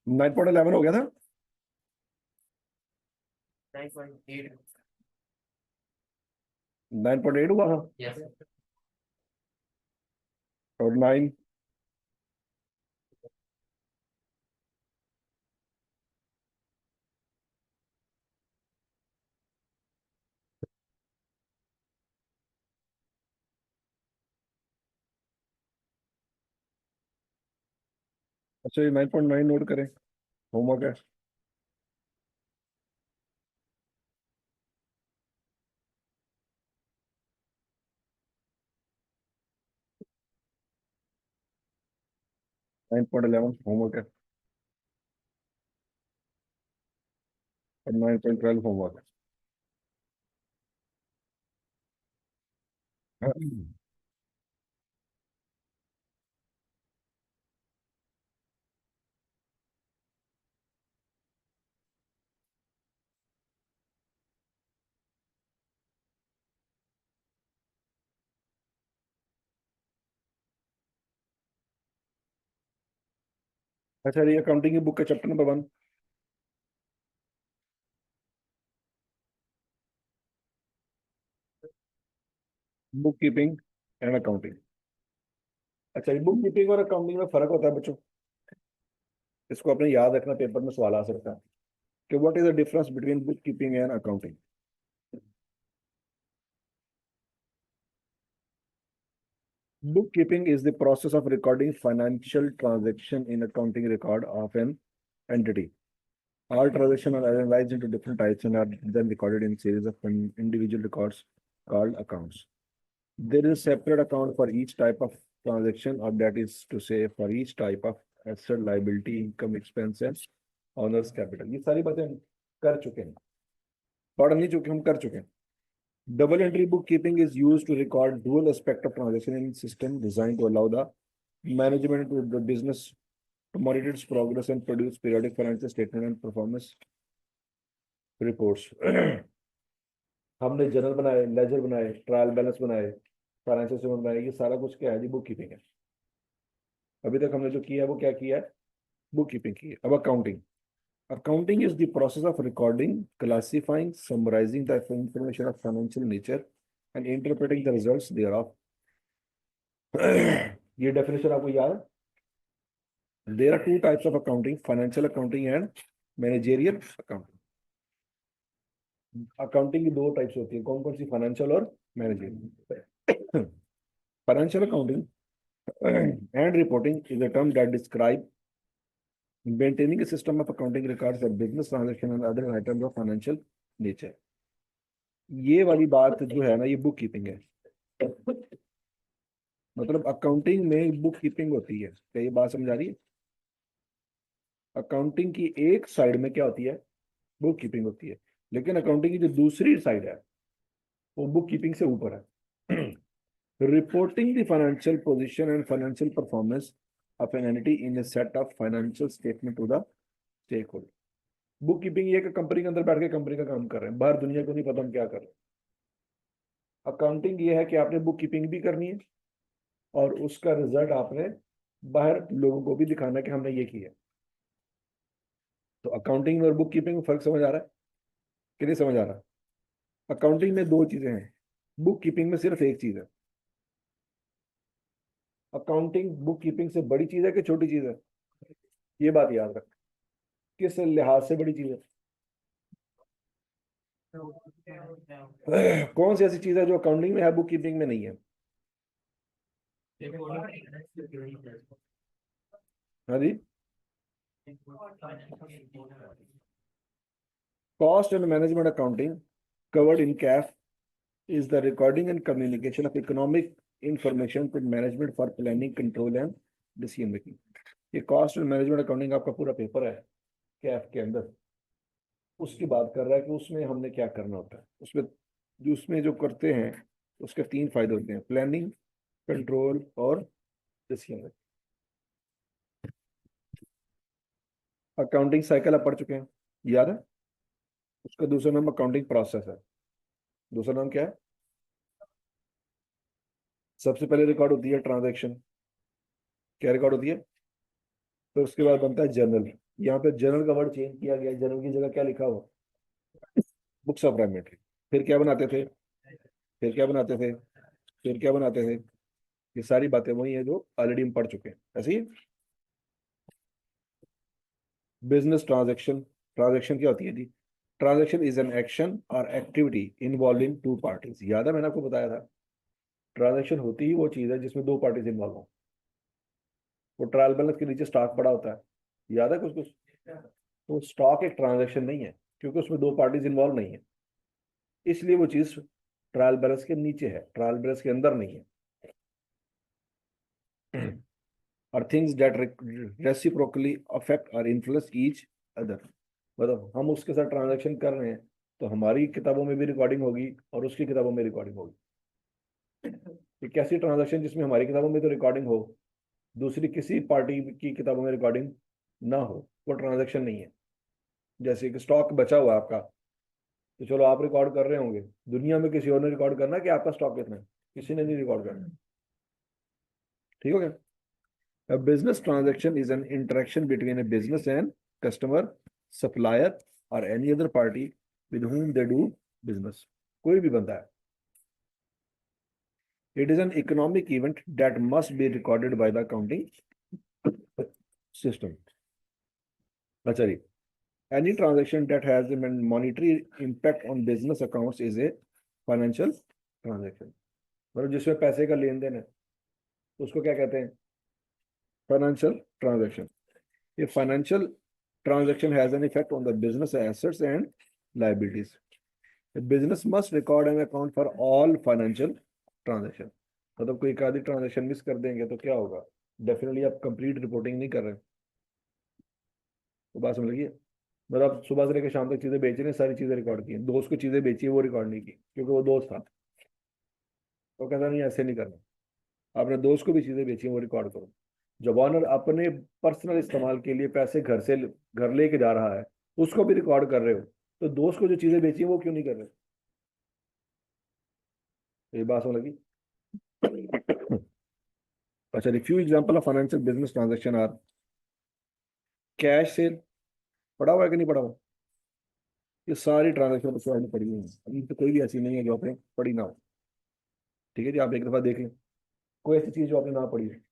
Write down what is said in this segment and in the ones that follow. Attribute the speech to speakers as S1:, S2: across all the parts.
S1: 9.11 हो गया था। 9.8 हुआ था।
S2: Yes.
S1: और 9। अच्छा, ये 9.9 नोट करें, होमवर्क है। नाइन पॉइंट 11 होमवर्क है। और 9.12 होमवर्क है। अच्छा, ये अकाउंटिंग की बुक का chapter number 1। Book keeping and accounting. अच्छा, ये बुक कीपिंग और अकाउंटिंग में फर्क होता है बच्चों। इसको अपने याद रखना, पेपर में सवाल आ सकता है कि what is the difference between book keeping and accounting. Bookkeeping is the process of recording financial transaction in accounting record of an entity. All transactions are analyzed into different types and are then recorded in series of individual records called accounts. There is a separate account for each type of transaction, or that is to say, for each type of asset, liability, income, expense, and owner's capital. ये सारी बातें हम कर चुके हैं, पढ़ नहीं चुके, हम कर चुके हैं। Double entry bookkeeping is used to record dual aspect of transaction in system designed to allow the management of the business to monitor its progress and produce periodic financial statement and performance reports. हमने journal बनाए, laser बनाए, trial balance बनाए, financial statement बनाए, ये सारा कुछ क्या है जी? बुक कीपिंग है। अभी तक हमने जो किया है वो क्या किया है? बुक कीपिंग की है। अब accounting. Accounting is the process of recording, classifying, summarizing the information of financial nature and interpreting the results thereof. ये डेफिनेशन आपको याद है? There are two types of accounting: financial accounting and managerial accounting. Accounting की दो types होती है, कौन कौन सी? फाइनेंशियल और managerial. Financial accounting and reporting is a term that describe maintaining a system of accounting records for business transaction and other items of financial nature. ये वाली बात जो है ना, ये बुक कीपिंग है। मतलब अकाउंटिंग में बुक कीपिंग होती है, क्या ये बात समझ आ रही है? अकाउंटिंग की एक साइड में क्या होती है? बुक कीपिंग होती है। लेकिन अकाउंटिंग की जो दूसरी साइड है वो बुक कीपिंग से ऊपर है। Reporting the financial position and financial performance of an entity in a set of financial statement to the stakeholder. Bookkeeping ये कि कंपनी के अंदर बैठ के कंपनी का काम कर रहे हैं, बाहर दुनिया को नहीं पता हम क्या कर रहे हैं। अकाउंटिंग ये है कि आपने बुक कीपिंग भी करनी है और उसका रिजल्ट आपने बाहर लोगों को भी दिखाना कि हमने ये किया। तो अकाउंटिंग और बुक कीपिंग में फर्क समझ आ रहा है कि नहीं समझ आ रहा? अकाउंटिंग में दो चीजें हैं, बुक कीपिंग में सिर्फ एक चीज है। अकाउंटिंग बुक कीपिंग से बड़ी चीज है कि छोटी चीज है? ये बात याद रख, किस लिहाज से बड़ी चीज है? कौन सी ऐसी चीज है जो अकाउंटिंग में है बुक कीपिंग में नहीं है? हाँ जी। Cost and management accounting covered in CAF is the recording and communication of economic information to management for planning, control and decision making. ये कॉस्ट एंड मैनेजमेंट अकाउंटिंग आपका पूरा पेपर है कैफ के अंदर, उसकी बात कर रहा है कि उसमें हमने क्या करना होता है। उसमें जो करते हैं उसके तीन फायदे होते हैं: प्लानिंग, कंट्रोल और डिसीजन मेकिंग। अकाउंटिंग साइकिल आप पढ़ चुके हैं, याद है? उसका दूसरा नाम अकाउंटिंग प्रोसेस है। दूसरा नाम क्या है? सबसे पहले रिकॉर्ड होती है ट्रांजैक्शन। क्या रिकॉर्ड होती है? फिर उसके बाद बनता है जर्नल। यहाँ पे जर्नल का वर्ड चेंज किया गया, जर्नल की जगह क्या लिखा हुआ, बुक्स ऑफ रेगुलेटरी। फिर क्या बनाते थे, फिर क्या बनाते थे, फिर क्या बनाते थे, ये सारी बातें वही है जो ऑलरेडी हम पढ़ चुके हैं। ऐसे ही बिजनेस ट्रांजैक्शन, ट्रांजैक्शन क्या होती है जी, ट्रांजैक्शन इज एन एक्शन और एक्टिविटी इन्वॉल्विंग टू पार्टीज। याद है मैंने आपको बताया था, ट्रांजैक्शन होती ही वो चीज है जिसमें दो पार्टीज इन्वॉल्व हो। वो ट्रायल बैलेंस के नीचे स्टॉक पड़ा होता है, याद है कुछ कुछ, तो स्टॉक एक ट्रांजैक्शन नहीं है क्योंकि उसमें दो पार्टीज इन्वॉल्व नहीं है, इसलिए वो चीज ट्रायल बैलेंस के नीचे है, ट्रायल बैलेंस के अंदर नहीं है। और थिंग्स दैट रेसिप्रोकली अफेक्ट और इन्फ्लुएंस ईच अदर, मतलब हम उसके साथ ट्रांजैक्शन कर रहे हैं तो हमारी किताबों में भी रिकॉर्डिंग होगी और उसकी किताबों में रिकॉर्डिंग होगी। एक ऐसी ट्रांजैक्शन जिसमें हमारी किताबों में तो रिकॉर्डिंग हो, दूसरी किसी पार्टी की किताबों में रिकॉर्डिंग ना हो, वो ट्रांजैक्शन नहीं है। जैसे कि स्टॉक बचा हुआ है आपका, तो चलो आप रिकॉर्ड कर रहे होंगे, दुनिया में किसी और ने रिकॉर्ड करना कि आपका स्टॉक कितना है, किसी ने नहीं रिकॉर्ड करना। ठीक हो गया। A business transaction is an interaction between a business and customer, supplier, or any other party with whom they do business. कोई भी बंदा है। It is an economic event that must be recorded by the accounting system. अच्छा जी, any transaction that has a monetary impact on business accounts is a financial transaction. मतलब जिसमें पैसे का लेन then है उसको क्या कहते हैं, financial transaction. A financial transaction has an effect on the business assets and liabilities. The business must record an account for all financial transaction. मतलब कोई एक आधी ट्रांजेक्शन मिस कर देंगे तो क्या होगा, डेफिनेटली आप कंप्लीट रिपोर्टिंग नहीं कर रहे हैं। तो बात समझ लीजिए, मतलब आप सुबह से लेकर शाम तक चीजें बेच रहे हैं, सारी चीजें रिकॉर्ड की, दोस्त को चीजें बेची है वो रिकॉर्ड नहीं की क्योंकि वो दोस्त था, तो कहता नहीं ऐसे नहीं करना, आपने दोस्त को भी चीजें बेची है वो रिकॉर्ड करो। जब ऑनर अपने पर्सनल इस्तेमाल के लिए पैसे घर से घर लेके जा रहा है, उसको भी रिकॉर्ड कर रहे हो, तो दोस्त को जो चीजें बेची है वो क्यों नहीं कर रहे। ये बात समझ लगी। अच्छा, few example of financial business transaction are cash sale, पढ़ा हुआ है कि नहीं पढ़ा हुआ, ये सारी ट्रांजैक्शन तो आपने पढ़ी हुई है, अभी तो कोई भी ऐसी नहीं है जो आपने पढ़ी ना हो। ठीक है जी, आप एक दफा देख लें, कोई ऐसी चीज जो आपने ना पढ़ी है।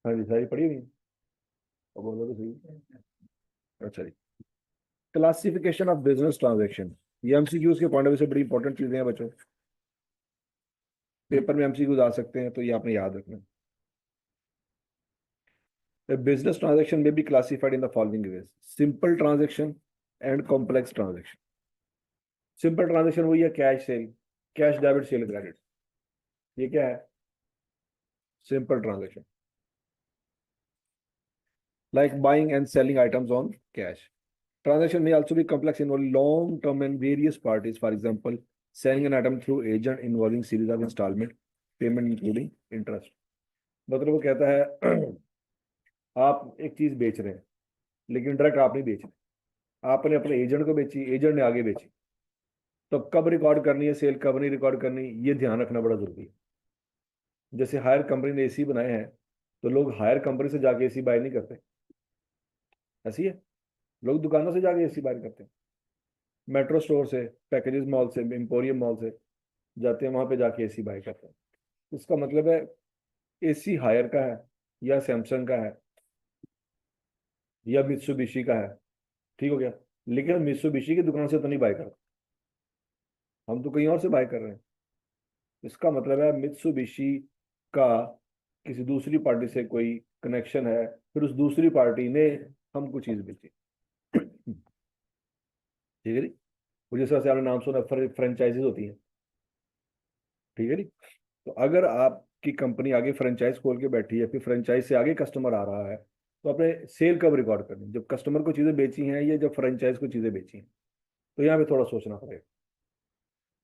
S1: हाँ जी, सारी पढ़ी हुई है, और बोलो तो सही। अच्छा जी, क्लासिफिकेशन ऑफ बिजनेस ट्रांजैक्शन, ये एमसीक्यूज के पॉइंट ऑफ व्यू से बड़ी इंपॉर्टेंट चीजें हैं बच्चों, पेपर में एमसीक्यूज आ सकते हैं, तो ये आपने याद रखना। A business transaction may be classified in the following ways: simple transaction and complex transaction. Simple transaction वही है cash cell, cash debit cell credit, ये क्या है, simple transaction. Like buying and selling items on cash. Transaction may also be complex, involving long term and various parties. For example, selling an item through agent involving series of installment payment including interest. मतलब वो कहता है आप एक चीज बेच रहे हैं लेकिन डायरेक्ट आप नहीं बेच रहे, आपने अपने एजेंट को बेची, एजेंट ने आगे बेची, तो कब रिकॉर्ड करनी है सेल, कब नहीं रिकॉर्ड करनी, ये ध्यान रखना बड़ा जरूरी है। जैसे हायर कंपनी ने एसी बनाए हैं, तो लोग हायर कंपनी से जाके एसी बाय नहीं करते, ऐसी है, लोग दुकानों से जाके एसी बाय करते हैं, मेट्रो स्टोर से, पैकेजेस मॉल से, एम्पोरियम मॉल से जाते हैं, वहां पे जाके एसी बाय करते हैं। इसका मतलब है एसी हायर का है या सैमसंग का है या मित्सुबिशी का है, ठीक हो गया, लेकिन मित्सुबिशी की दुकान से तो नहीं बाय करते, हम तो कहीं और से बाय कर रहे हैं। इसका मतलब है मित्सुबिशी का किसी दूसरी पार्टी से कोई कनेक्शन है, फिर उस दूसरी पार्टी ने हमको चीज बेची। ठीक है जी, वो जिस तरह से आपने नाम सुना फ्रेंचाइजीज होती है, ठीक है जी। तो अगर आपकी कंपनी आगे फ्रेंचाइज खोल के बैठी है, फिर फ्रेंचाइज से आगे कस्टमर आ रहा है, तो आपने सेल कब रिकॉर्ड करनी, जब कस्टमर को चीजें बेची हैं या जब फ्रेंचाइज को चीजें बेची हैं, तो यहाँ पे थोड़ा सोचना पड़ेगा।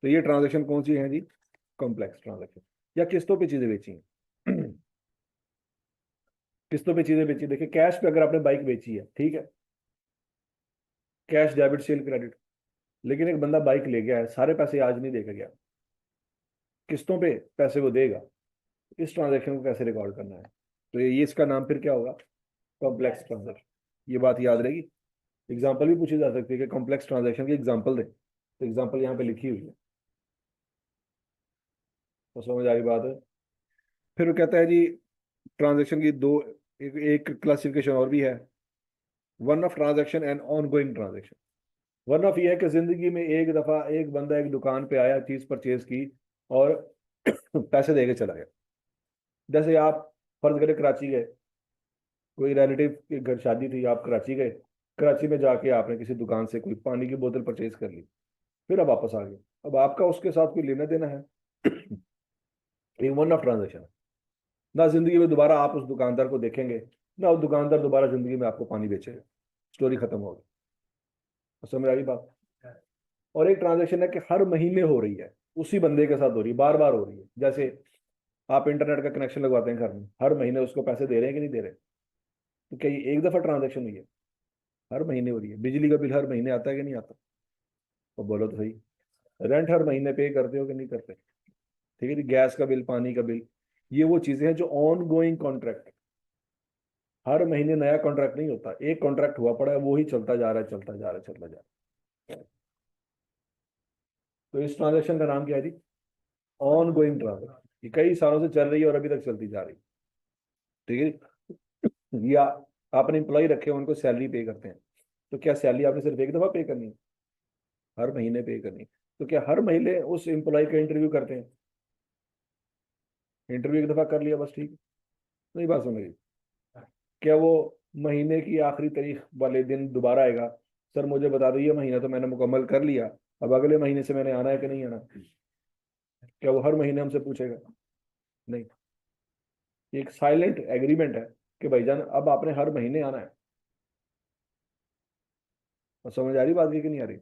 S1: तो ये ट्रांजेक्शन कौन सी है जी, कॉम्प्लेक्स ट्रांजेक्शन। या किस्तों पे चीजें बेची हैं किस्तों पे चीजें बेची, देखिए कैश पे अगर आपने बाइक बेची है, ठीक है, कैश डेबिट सेल क्रेडिट, लेकिन एक बंदा बाइक ले गया है, सारे पैसे आज नहीं देकर गया, किस्तों पे पैसे वो देगा, इस ट्रांजेक्शन को कैसे रिकॉर्ड करना है? तो ये इसका नाम फिर क्या होगा? Complex transaction. ये बात याद रहेगी। एग्जाम्पल भी पूछी जा सकती है कि कॉम्प्लेक्स ट्रांजेक्शन की एग्जाम्पल दे, तो एग्जाम्पल यहाँ पे लिखी हुई है, तो समझ आ रही बात है। फिर वो कहता है जी ट्रांजेक्शन की दो, एक क्लासिफिकेशन और भी है, one of transaction and on going transaction. One of ये है कि जिंदगी में एक दफा एक बंदा एक दुकान पे आया, चीज परचेज की और पैसे दे के चला गया। जैसे आप फर्ज करें कराची गए, कोई रिलेटिव के घर शादी थी, आप कराची गए, कराची में जाके आपने किसी दुकान से कोई पानी की बोतल परचेज कर ली, फिर आप वापस आ गए, अब आपका उसके साथ कोई लेना देना है? ये वन ऑफ ट्रांजेक्शन है। ना जिंदगी में दोबारा आप उस दुकानदार को देखेंगे, ना उस दुकानदार दोबारा जिंदगी में आपको पानी बेचेगा, स्टोरी खत्म होगी। तो समझ आ गई बात। और एक ट्रांजेक्शन है कि हर महीने हो रही है, उसी बंदे के साथ हो रही है, बार बार हो रही है। जैसे आप इंटरनेट का कनेक्शन लगवाते हैं घर में, हर महीने उसको पैसे दे रहे हैं कि नहीं दे रहे? तो क्या ये एक दफा ट्रांजेक्शन हुई है? हर महीने हो रही है। बिजली का बिल हर महीने आता है कि नहीं आता? तो बोलो तो सही। रेंट हर महीने पे करते हो कि नहीं करते? ठीक है जी, गैस का बिल, पानी का बिल, ये वो चीजें हैं जो ऑन गोइंग कॉन्ट्रैक्ट है। हर महीने नया कॉन्ट्रैक्ट नहीं होता, एक कॉन्ट्रैक्ट हुआ पड़ा है, वो ही चलता जा रहा है, चलता जा रहा है, चलता जा रहा है। तो इस ट्रांजेक्शन का नाम क्या है जी? On going transaction. ये कई सालों से चल रही है और अभी तक चलती जा रही है। ठीक है जी। या आपने एम्प्लॉय रखे हैं, उनको सैलरी पे करते हैं, तो क्या सैलरी आपने सिर्फ एक दफा पे करनी है? हर महीने पे करनी है। तो क्या हर महीने उस एम्प्लॉय का इंटरव्यू करते हैं? इंटरव्यू एक दफा कर लिया बस, ठीक? नहीं, बात समझ गई। क्या वो महीने की आखिरी तारीख वाले दिन दोबारा आएगा, सर मुझे बता दो ये महीना तो मैंने मुकम्मल कर लिया, अब अगले महीने से मैंने आना है कि नहीं आना? क्या वो हर महीने हमसे पूछेगा? नहीं। ये एक साइलेंट एग्रीमेंट है कि भाईजान अब आपने हर महीने आना है। और समझ आ रही बात की कि नहीं आ रही?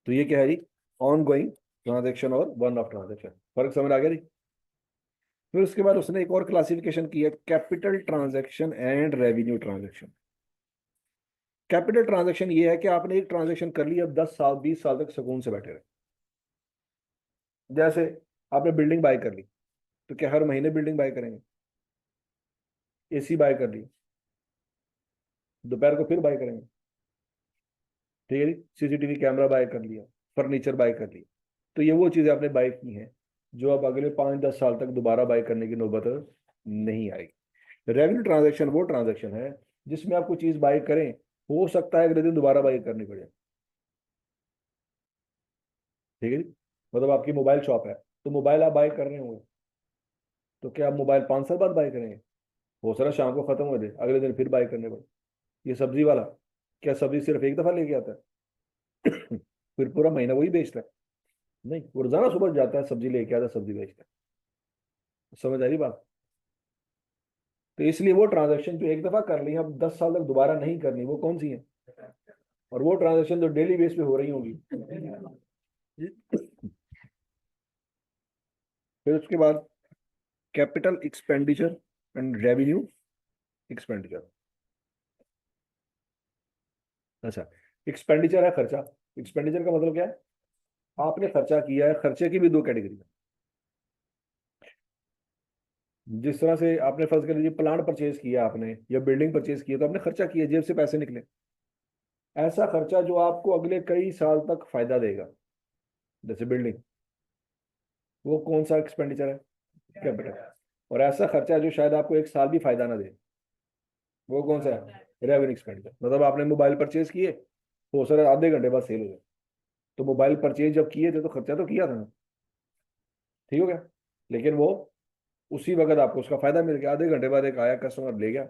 S1: तो ये क्या है जी? ऑन गोइंग ट्रांजेक्शन और वन ऑफ ट्रांजेक्शन। फर्क समझ आ गया जी? फिर उसके बाद उसने एक और क्लासिफिकेशन की है, capital transaction and revenue transaction. Capital transaction ये है कि आपने एक ट्रांजैक्शन कर लिया, अब 10 साल 20 साल तक सुकून से बैठे रहे। जैसे आपने बिल्डिंग बाय कर ली, तो क्या हर महीने बिल्डिंग बाय करेंगे? एसी बाय कर ली, दोपहर को फिर बाय करेंगे। ठीक है जी, सीसीटीवी कैमरा बाय कर लिया, फर्नीचर बाय कर लिया, तो ये वो चीजें आपने बाय की हैं जो अब अगले 5-10 साल तक दोबारा बाय करने की नौबत नहीं आएगी। रेवेन्यू ट्रांजैक्शन वो ट्रांजैक्शन है जिसमें आप कोई चीज बाय करें, हो सकता है अगले दिन दोबारा बाय करनी पड़े। ठीक है जी। मतलब आपकी मोबाइल शॉप है, तो मोबाइल आप बाय कर रहे होंगे, तो क्या आप मोबाइल 5 साल बाद बाय करेंगे? हो सकता है शाम को खत्म हो जाए, अगले दिन फिर बाय करने पड़े। ये सब्जी वाला, क्या सब्जी सिर्फ एक दफा लेके आता है फिर पूरा महीना वही बेचता है? नहीं, वो रोजाना सुबह जाता है, सब्जी लेके आता है, सब्जी बेचता है। समझ आ रही बात? तो इसलिए वो ट्रांजेक्शन जो एक दफा कर ली अब 10 साल तक दोबारा नहीं करनी, वो कौन सी है? और वो ट्रांजेक्शन जो डेली बेस पे हो रही होंगी। फिर उसके बाद capital expenditure and revenue expenditure. अच्छा, एक्सपेंडिचर है खर्चा। एक्सपेंडिचर का मतलब क्या है? आपने खर्चा किया है। खर्चे की भी दो कैटेगरी है। जिस तरह से आपने फर्ज कर लीजिए प्लांट परचेज किया आपने या बिल्डिंग परचेज की है, तो आपने खर्चा किया, जेब से पैसे निकले। ऐसा खर्चा जो आपको अगले कई साल तक फायदा देगा, जैसे बिल्डिंग, वो कौन सा एक्सपेंडिचर है? कैपिटल। और ऐसा खर्चा जो शायद आपको एक साल भी फायदा ना दे, वो कौन सा है? Revenue expenditure. मतलब आपने मोबाइल परचेज किए, हो सकता है आधे घंटे बाद सेल हो जाए, तो मोबाइल परचेज जब किए थे तो खर्चा तो किया था ना, ठीक हो गया, लेकिन वो उसी वक्त आपको उसका फायदा मिल गया, आधे घंटे बाद एक आया कस्टमर ले गया।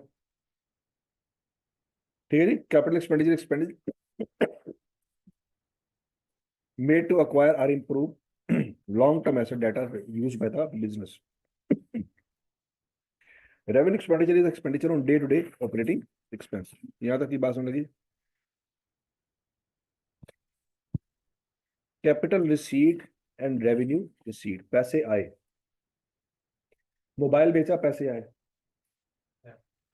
S1: ठीक है जी। Capital expenditure expenditure made to acquire or improve long-term asset data used by the business. Revenue expenditure is expenditure on day-to-day operating expense. यहाँ तक की बात सुन लगी? Capital receipt and revenue received, पैसे आए, मोबाइल बेचा पैसे आए,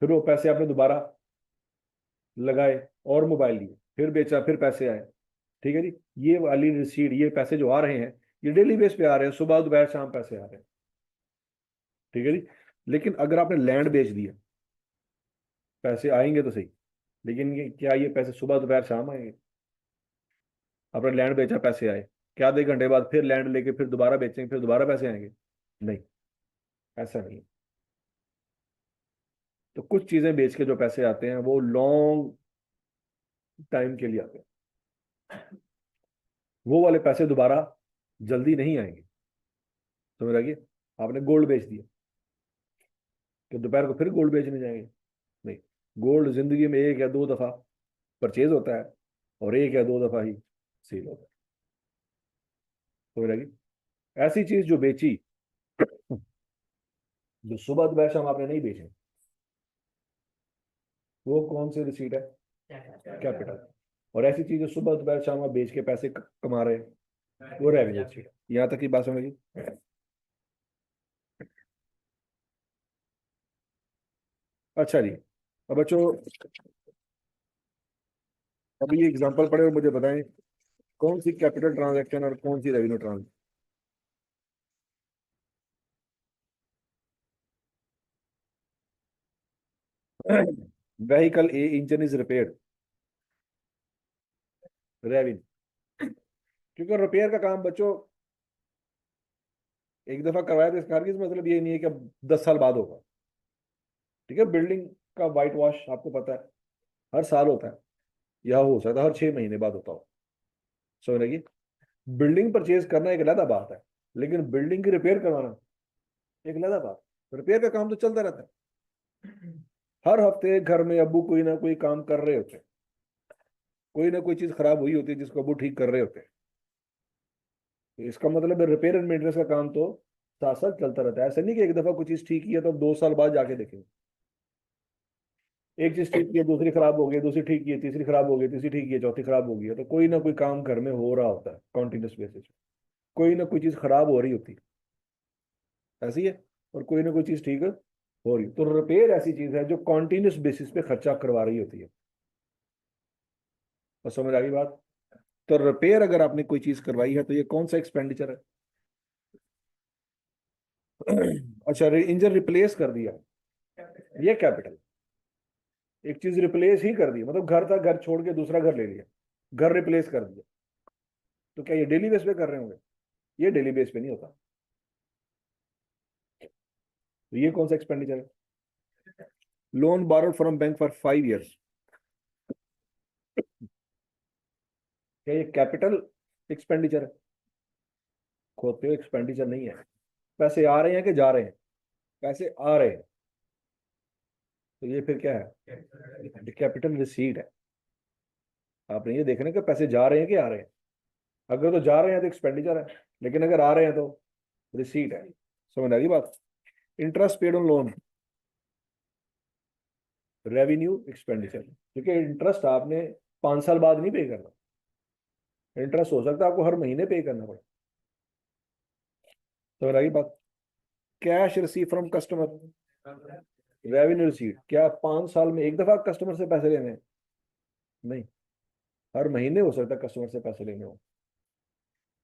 S1: फिर वो पैसे आपने दोबारा लगाए और मोबाइल लिए, फिर बेचा फिर पैसे आए। ठीक है जी, ये वाली रिसीट, ये पैसे जो आ रहे हैं ये डेली बेस पे आ रहे हैं, सुबह दोपहर शाम पैसे आ रहे हैं। ठीक है जी, लेकिन अगर आपने लैंड बेच दिया, पैसे आएंगे तो सही, लेकिन ये क्या ये पैसे सुबह दोपहर शाम आएंगे? आपने लैंड बेचा पैसे आए, क्या 2 घंटे बाद फिर लैंड लेके फिर दोबारा बेचेंगे फिर दोबारा पैसे आएंगे? नहीं, ऐसा नहीं है। तो कुछ चीजें बेच के जो पैसे आते हैं वो लॉन्ग टाइम के लिए आते हैं, वो वाले पैसे दोबारा जल्दी नहीं आएंगे। समझ आ गया? आपने गोल्ड बेच दिया कि दोपहर को फिर गोल्ड बेचने जाएंगे? नहीं, गोल्ड जिंदगी में 1 या 2 दफा परचेज होता है और 1 या 2 दफा ही सेल होता है। समझ आ गई? ऐसी चीज जो बेची, जो सुबह दोपहर शाम आपने नहीं बेचे, वो कौन सी रिसीट है? कैपिटल। और ऐसी चीज जो सुबह दोपहर शाम आप बेच के पैसे कमा रहे हैं, वो रेवेन्यू रिसीट। यहाँ तक की बात समझ गई? अच्छा जी, अब बच्चों अभी ये एग्जांपल पढ़े और मुझे बताएं कौन सी कैपिटल ट्रांजैक्शन और कौन सी revenue transaction. Vehicle a engine is repair, revenue. क्योंकि रिपेयर का काम बच्चों एक दफा करवाया तो इसका हरगिज मतलब ये नहीं है कि अब 10 साल बाद होगा। ठीक है, बिल्डिंग का वाइट वॉश आपको पता है हर साल होता है, या हो सकता है हर 6 महीने बाद होता हो। समझ लगी? बिल्डिंग परचेज करना एक अलग बात है, लेकिन बिल्डिंग की रिपेयर करवाना एक अलग बात। रिपेयर का काम तो चलता रहता है, हर हफ्ते घर में अब्बू कोई ना कोई काम कर रहे होते हैं, कोई ना कोई चीज खराब हुई होती है जिसको अब्बू ठीक कर रहे होते हैं। तो इसका मतलब है रिपेयर एंड मेंटेनेंस का काम तो साथ साथ चलता रहता है। ऐसा नहीं कि एक दफा कोई चीज ठीक की है तो 2 साल बाद जाके देखेंगे। एक चीज ठीक की है, दूसरी खराब हो गई, दूसरी ठीक की है, तीसरी खराब हो गई, तीसरी ठीक की है, चौथी खराब हो गई है। तो कोई ना कोई काम घर में हो रहा होता है कॉन्टिन्यूस बेसिस पे, कोई ना कोई चीज खराब हो रही होती है, ऐसी है, और कोई ना कोई चीज ठीक हो रही। तो रिपेयर ऐसी चीज है जो कॉन्टिन्यूस बेसिस पे खर्चा करवा रही होती है। और समझ आ गई बात? तो रिपेयर अगर आपने कोई चीज करवाई है तो ये कौन सा एक्सपेंडिचर है? अच्छा, इंजन रिप्लेस कर दिया, ये कैपिटल। एक चीज रिप्लेस ही कर दी, मतलब घर था, घर छोड़ के दूसरा घर ले लिया, घर रिप्लेस कर दिया। तो क्या ये डेली बेस पे कर रहे होंगे? ये डेली बेस पे नहीं होता। तो ये कौन सा एक्सपेंडिचर है? Loan borrowed from bank for 5 years, क्या ये कैपिटल एक्सपेंडिचर है? खोते हो, एक्सपेंडिचर नहीं है। पैसे आ रहे हैं कि जा रहे हैं? पैसे आ रहे हैं, तो ये फिर क्या है? कैपिटल रिसीट है। आपने ये देखना कि पैसे जा रहे हैं कि आ रहे हैं। अगर तो जा रहे हैं तो एक्सपेंडिचर है, लेकिन अगर आ रहे हैं तो रिसीट है। समझ आ गई बात? Interest paid on loan, revenue expenditure, क्योंकि इंटरेस्ट आपने 5 साल बाद नहीं पे करना। इंटरेस्ट हो सकता है आपको हर महीने पे करना पड़े। समझ आ गई बात? Cash receive from customer, revenue receipt. क्या 5 साल में एक दफा कस्टमर से पैसे लेने हैं? नहीं, हर महीने हो सकता है कस्टमर से पैसे लेने हो।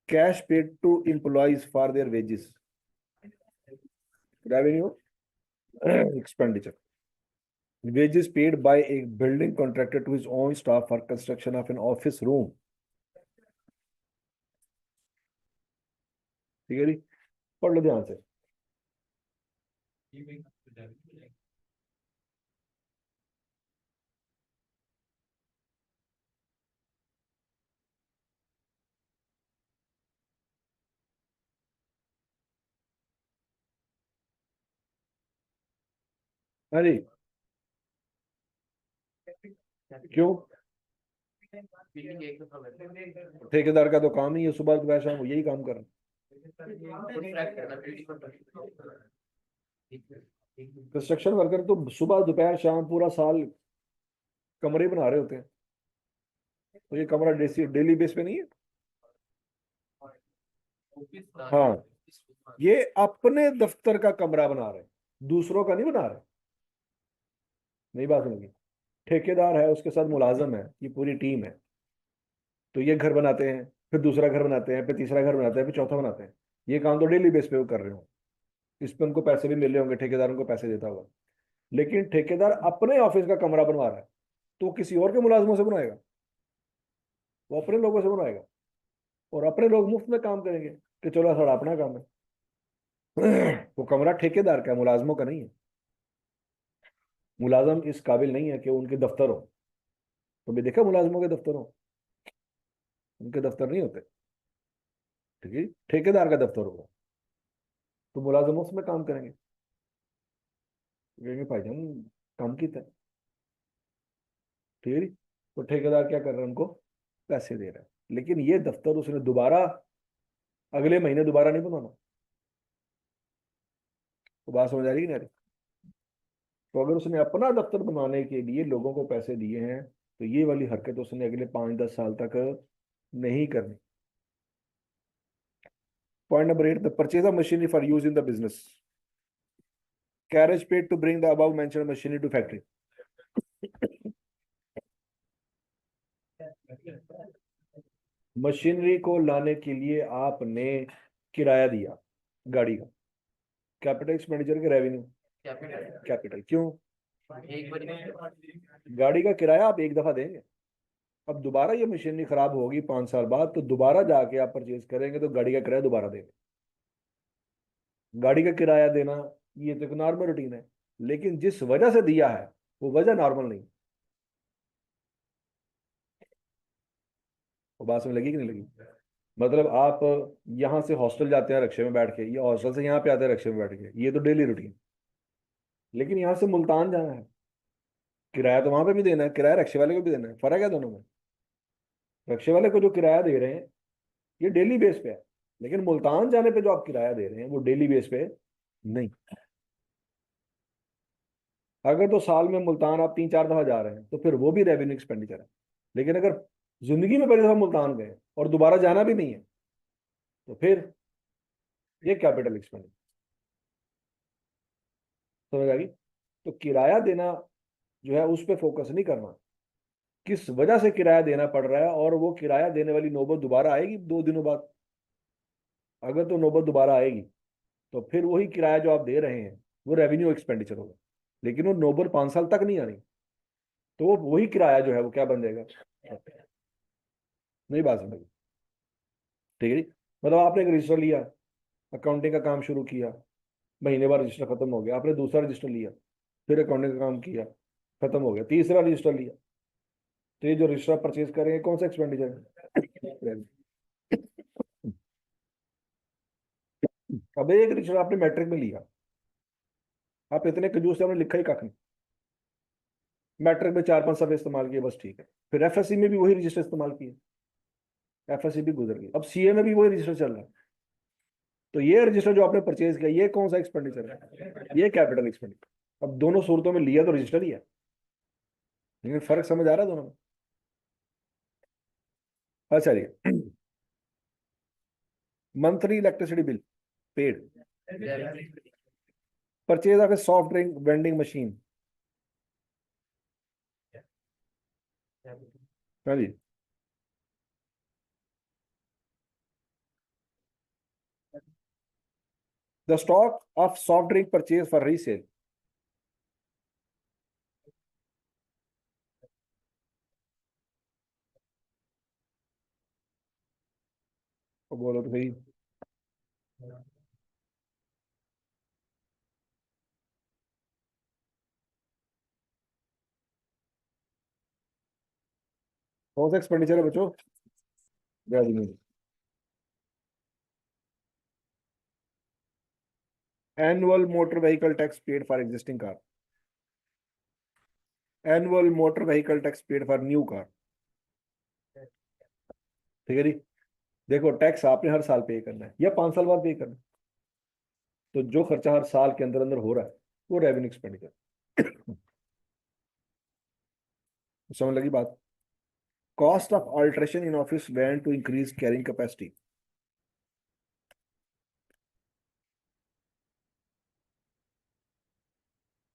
S1: Cash paid to employees for their wages, revenue expenditure. Wages paid by a building contractor to his own staff for construction of an office room। ठीक है जी, पढ़ लो ध्यान से। हाँ जी, क्यों? ठेकेदार का तो काम ही है सुबह दोपहर शाम वो यही काम कर रहे हैं। कंस्ट्रक्शन वर्कर तो सुबह दोपहर शाम पूरा साल कमरे बना रहे होते हैं, तो ये कमरा डेली बेस पे नहीं है। हाँ, ये अपने दफ्तर का कमरा बना रहे हैं, दूसरों का नहीं बना रहे। नई बात होगी। ठेकेदार है, उसके साथ मुलाजम है, ये पूरी टीम है। तो ये घर बनाते हैं, फिर दूसरा घर बनाते हैं, फिर तीसरा घर बनाते हैं, फिर चौथा बनाते हैं। ये काम तो डेली बेस पे वो कर रहे हो। इस पे उनको पैसे भी मिल रहे होंगे, ठेकेदार उनको पैसे देता होगा। लेकिन ठेकेदार अपने ऑफिस का कमरा बनवा रहा है, तो किसी और के मुलाजमों से बनाएगा? वो अपने लोगों से बनवाएगा, और अपने लोग मुफ्त में काम करेंगे कि चलो थोड़ा अपना काम है। वो कमरा ठेकेदार का है, मुलाजमों का नहीं है। मुलाजम इस काबिल नहीं है कि उनके दफ्तर हो। तो भी देखा मुलाजमों के दफ्तर हो, उनके दफ्तर नहीं होते। ठीक है, ठेकेदार का दफ्तर होगा, तो मुलाजम उसमें काम करेंगे। कहेंगे भाईजान काम की तरह। ठीक है, तो ठेकेदार क्या कर रहा है, उनको पैसे दे रहा है। लेकिन ये दफ्तर उसने दोबारा अगले महीने दोबारा नहीं बनवाना। तो बात समझ आ रही है ना? तो अगर उसने अपना दफ्तर बनवाने के लिए लोगों को पैसे दिए हैं, तो ये वाली हरकत उसने अगले 5-10 साल तक नहीं करनी। Point number 8, the purchase of machinery for use in the business. Carriage paid to bring the above mentioned machinery to factory. Machinery को लाने के लिए आपने किराया दिया गाड़ी का, कैपिटल एक्सपेंडिचर के रेवेन्यू, कैपिटल क्यों? गाड़ी का किराया आप एक दफा देंगे। अब दोबारा ये मशीनरी खराब होगी 5 साल बाद, तो दोबारा जाके आप परचेज करेंगे तो गाड़ी का किराया दोबारा देंगे। गाड़ी का किराया देना ये तो एक नॉर्मल रूटीन है, लेकिन जिस वजह से दिया है वो वजह नॉर्मल नहीं। वो बात समझ लगी कि नहीं लगी? मतलब आप यहाँ से हॉस्टल जाते हैं रिक्शे में बैठ के, या हॉस्टल से यहाँ पे आते हैं रिक्शे में बैठ के, ये तो डेली रूटीन। लेकिन यहाँ से मुल्तान जाना है, किराया तो वहां पे भी देना है, किराया रिक्शे वाले को भी देना है। फर्क है दोनों में। रिक्शे वाले को जो किराया दे रहे हैं ये डेली बेस पे है, लेकिन मुल्तान जाने पे जो आप किराया दे रहे हैं वो डेली बेस पे नहीं। अगर तो साल में मुल्तान आप 3-4 दफा जा रहे हैं तो फिर वो भी रेवेन्यू एक्सपेंडिचर है। लेकिन अगर जिंदगी में पहली दफा मुल्तान गए और दोबारा जाना भी नहीं है, तो फिर ये कैपिटल एक्सपेंडिचर। समझ आ गई? तो किराया देना जो है उस पर फोकस नहीं करना, किस वजह से किराया देना पड़ रहा है, और वो किराया देने वाली नौबत दोबारा आएगी 2 दिनों बाद। अगर तो नौबत दोबारा आएगी तो फिर वही किराया जो आप दे रहे हैं वो रेवेन्यू एक्सपेंडिचर होगा। लेकिन वो नौबत 5 साल तक नहीं आनी, तो वो वही किराया जो है वो क्या बन जाएगा? नहीं बात समझ? ठीक है जी। मतलब आपने एक रजिस्टर लिया, अकाउंटिंग का काम शुरू किया, महीने बाद रजिस्टर खत्म हो गया, आपने दूसरा रजिस्टर लिया, फिर अकाउंटिंग का काम किया, खत्म हो गया, तीसरा रजिस्टर लिया। तो ये जो रजिस्टर परचेज करेंगे कौन सा एक्सपेंडिचर है? अब एक रजिस्टर आपने मैट्रिक में लिया, आप इतने कंजूस से, आपने लिखा ही कख नहीं। मैट्रिक में 4-5 सफ़े इस्तेमाल किए, बस ठीक है। फिर एफएससी में भी वही रजिस्टर इस्तेमाल किए, एफएससी भी गुजर गई, अब सीए में भी वही रजिस्टर चल रहा है। तो ये रजिस्टर जो आपने परचेज किया ये कौन सा एक्सपेंडिचर है? ये कैपिटल एक्सपेंडिचर। अब दोनों सूरतों में लिया तो रजिस्टर ही है, लेकिन फर्क समझ आ रहा है दोनों में? अच्छा जी। Monthly electricity bill paid, purchase of a soft drink vending machine. हाँ जी। The stock of soft drink purchase for resale. बोलो तो सही। कौन सा एक्सपेंडिचर है बच्चों? Annual motor vehicle tax paid for existing car. Annual motor vehicle tax paid for new car. ठीक है जी। देखो, टैक्स आपने हर साल पे करना है या 5 साल बाद पे करना है। तो जो खर्चा हर साल के अंदर अंदर हो रहा है वो रेवेन्यू एक्सपेंडिचर। समझ लगी बात? Cost of alteration in office van to increase carrying capacity.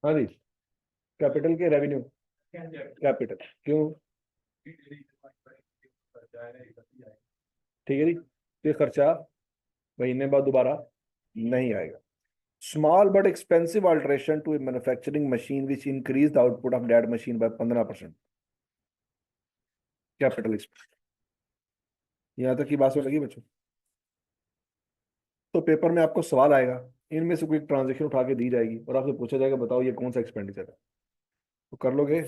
S1: हाँ जी, कैपिटल के रेवेन्यू, कैपिटल क्यों, ठीक है जी, तो ये खर्चा महीने बाद दोबारा नहीं आएगा। Small but expensive alteration to manufacturing machine which increase the output of that machine by 15%, capital expense. यहाँ तक की बात समझ लगी बच्चों? तो पेपर में आपको सवाल आएगा, इनमें से कोई ट्रांजेक्शन उठा के दी जाएगी और आपसे पूछा जाएगा बताओ ये कौन सा एक्सपेंडिचर है, तो कर लोगे?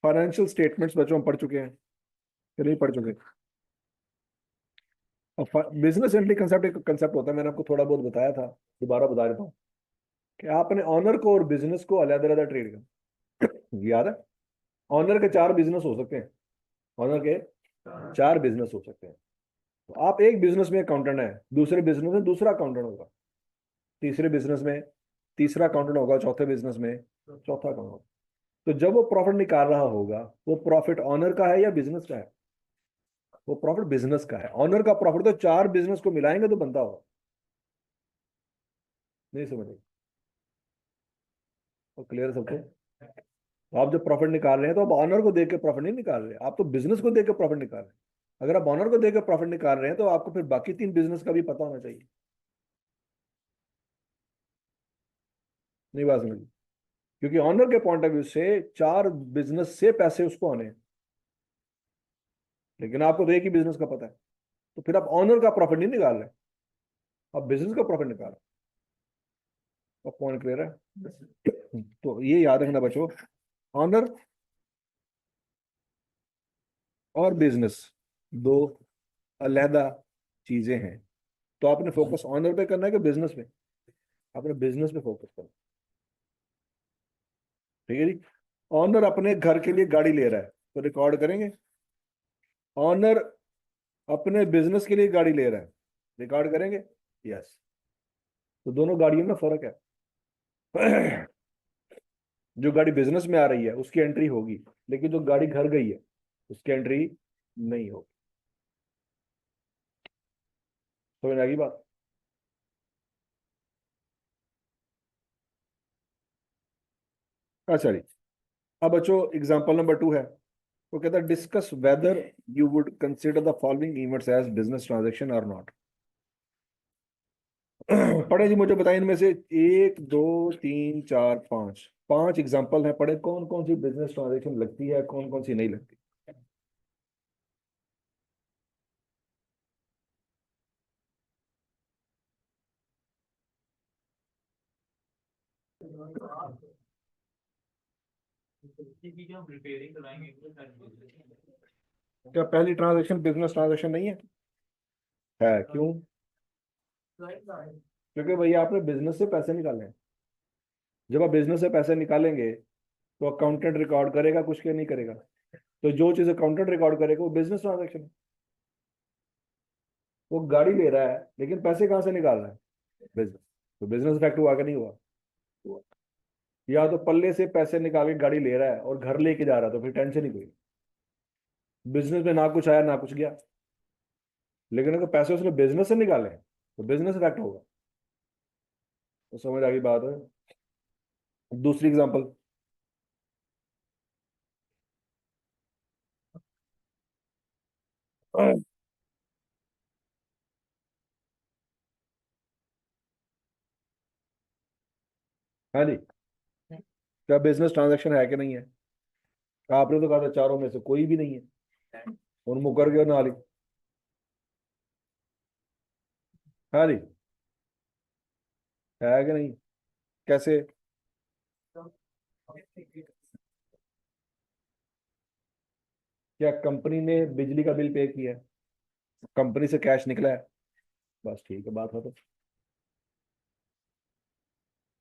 S1: फाइनेंशियल स्टेटमेंट्स बच्चों हम पढ़ चुके हैं कि नहीं पढ़ चुके? अब बिजनेस एंट्री कंसेप्ट एक कंसेप्ट होता है, मैंने आपको थोड़ा बहुत बताया था, दोबारा बता देता हूँ कि आपने ऑनर को और बिजनेस को अलग अलग ट्रेड कर, याद है? ऑनर के 4 बिजनेस हो सकते हैं, ऑनर के 4 बिजनेस हो सकते हैं। तो आप एक बिजनेस में अकाउंटेंट है, दूसरे बिजनेस में दूसरा अकाउंटेंट होगा, तीसरे बिजनेस में तीसरा अकाउंटेंट होगा, चौथे बिजनेस में चौथा अकाउंटेंट होगा। तो जब वो प्रॉफिट निकाल रहा होगा, वो प्रॉफिट ऑनर का है या बिजनेस का है? वो प्रॉफिट बिजनेस का है। ऑनर का प्रॉफिट तो 4 बिजनेस को मिलाएंगे तो बनता होगा, नहीं समझे? और क्लियर सबको? तो आप जब प्रॉफिट निकाल रहे हैं तो आप ऑनर को देख के प्रॉफिट नहीं निकाल रहे, आप तो बिजनेस को देख के प्रॉफिट निकाल रहे हैं। अगर आप ऑनर को देख के प्रॉफिट निकाल रहे हैं तो आपको फिर बाकी 3 बिजनेस का भी पता होना चाहिए। नहीं बात समझ? क्योंकि ऑनर के पॉइंट ऑफ व्यू से 4 बिजनेस से पैसे उसको आने हैं, लेकिन आपको तो एक ही बिजनेस का पता है, तो फिर आप ऑनर का प्रॉफिट नहीं निकाल रहे, आप बिजनेस का प्रॉफिट निकाल रहे। अब पॉइंट क्लियर है? तो ये याद रखना बच्चों, ऑनर और बिजनेस दो अलहदा चीजें हैं। तो आपने फोकस ऑनर पे करना है कि बिजनेस पे? आपने बिजनेस पे फोकस करना, ठीक है जी। ऑनर अपने घर के लिए गाड़ी ले रहा है तो रिकॉर्ड करेंगे। ऑनर अपने बिजनेस के लिए गाड़ी ले रहा है, रिकॉर्ड करेंगे। यस। तो दोनों गाड़ियों में फर्क है। जो गाड़ी बिजनेस में आ रही है उसकी एंट्री होगी, लेकिन जो गाड़ी घर गई है उसकी एंट्री नहीं होगी। समझ आ गई बात? अच्छा जी। अब बच्चों एग्जांपल नंबर 2 है, वो कहता है discuss whether you would consider the following events as business transaction और नॉट। पढ़े जी, मुझे बताएं इनमें से 1 2 3 4 5 5 एग्जांपल हैं, पढ़े कौन कौन सी बिजनेस ट्रांजैक्शन लगती है, कौन कौन सी नहीं लगती। क्या पहली ट्रांजैक्शन बिजनेस ट्रांजैक्शन नहीं है क्यों? क्योंकि भैया आपने बिजनेस से पैसे निकाले हैं। जब आप बिजनेस से पैसे निकालेंगे तो अकाउंटेंट रिकॉर्ड करेगा कुछ के नहीं करेगा? तो जो चीज अकाउंटेंट रिकॉर्ड करेगा वो बिजनेस ट्रांजैक्शन है। वो गाड़ी ले रहा है लेकिन पैसे कहाँ से निकाल रहा है? बिजनेस। तो बिजनेस इफेक्ट हुआ कि नहीं हुआ? हुआ। या तो पल्ले से पैसे निकाल के गाड़ी ले रहा है और घर लेके जा रहा है तो फिर टेंशन ही कोई। बिजनेस में ना कुछ आया ना कुछ गया, लेकिन अगर पैसे उसने बिजनेस से निकाले हैं तो बिजनेस इफेक्ट होगा। तो समझ आ गई बात है? दूसरी एग्जांपल, हाँ जी, क्या बिजनेस ट्रांजैक्शन है कि नहीं है? आपने तो कहा था चारों में से कोई भी नहीं है, और मुकर गया ना ली। हाँ जी, है कि नहीं? कैसे? क्या कंपनी ने बिजली का बिल पे किया है, कंपनी से कैश निकला है, बस ठीक है बात हो। तो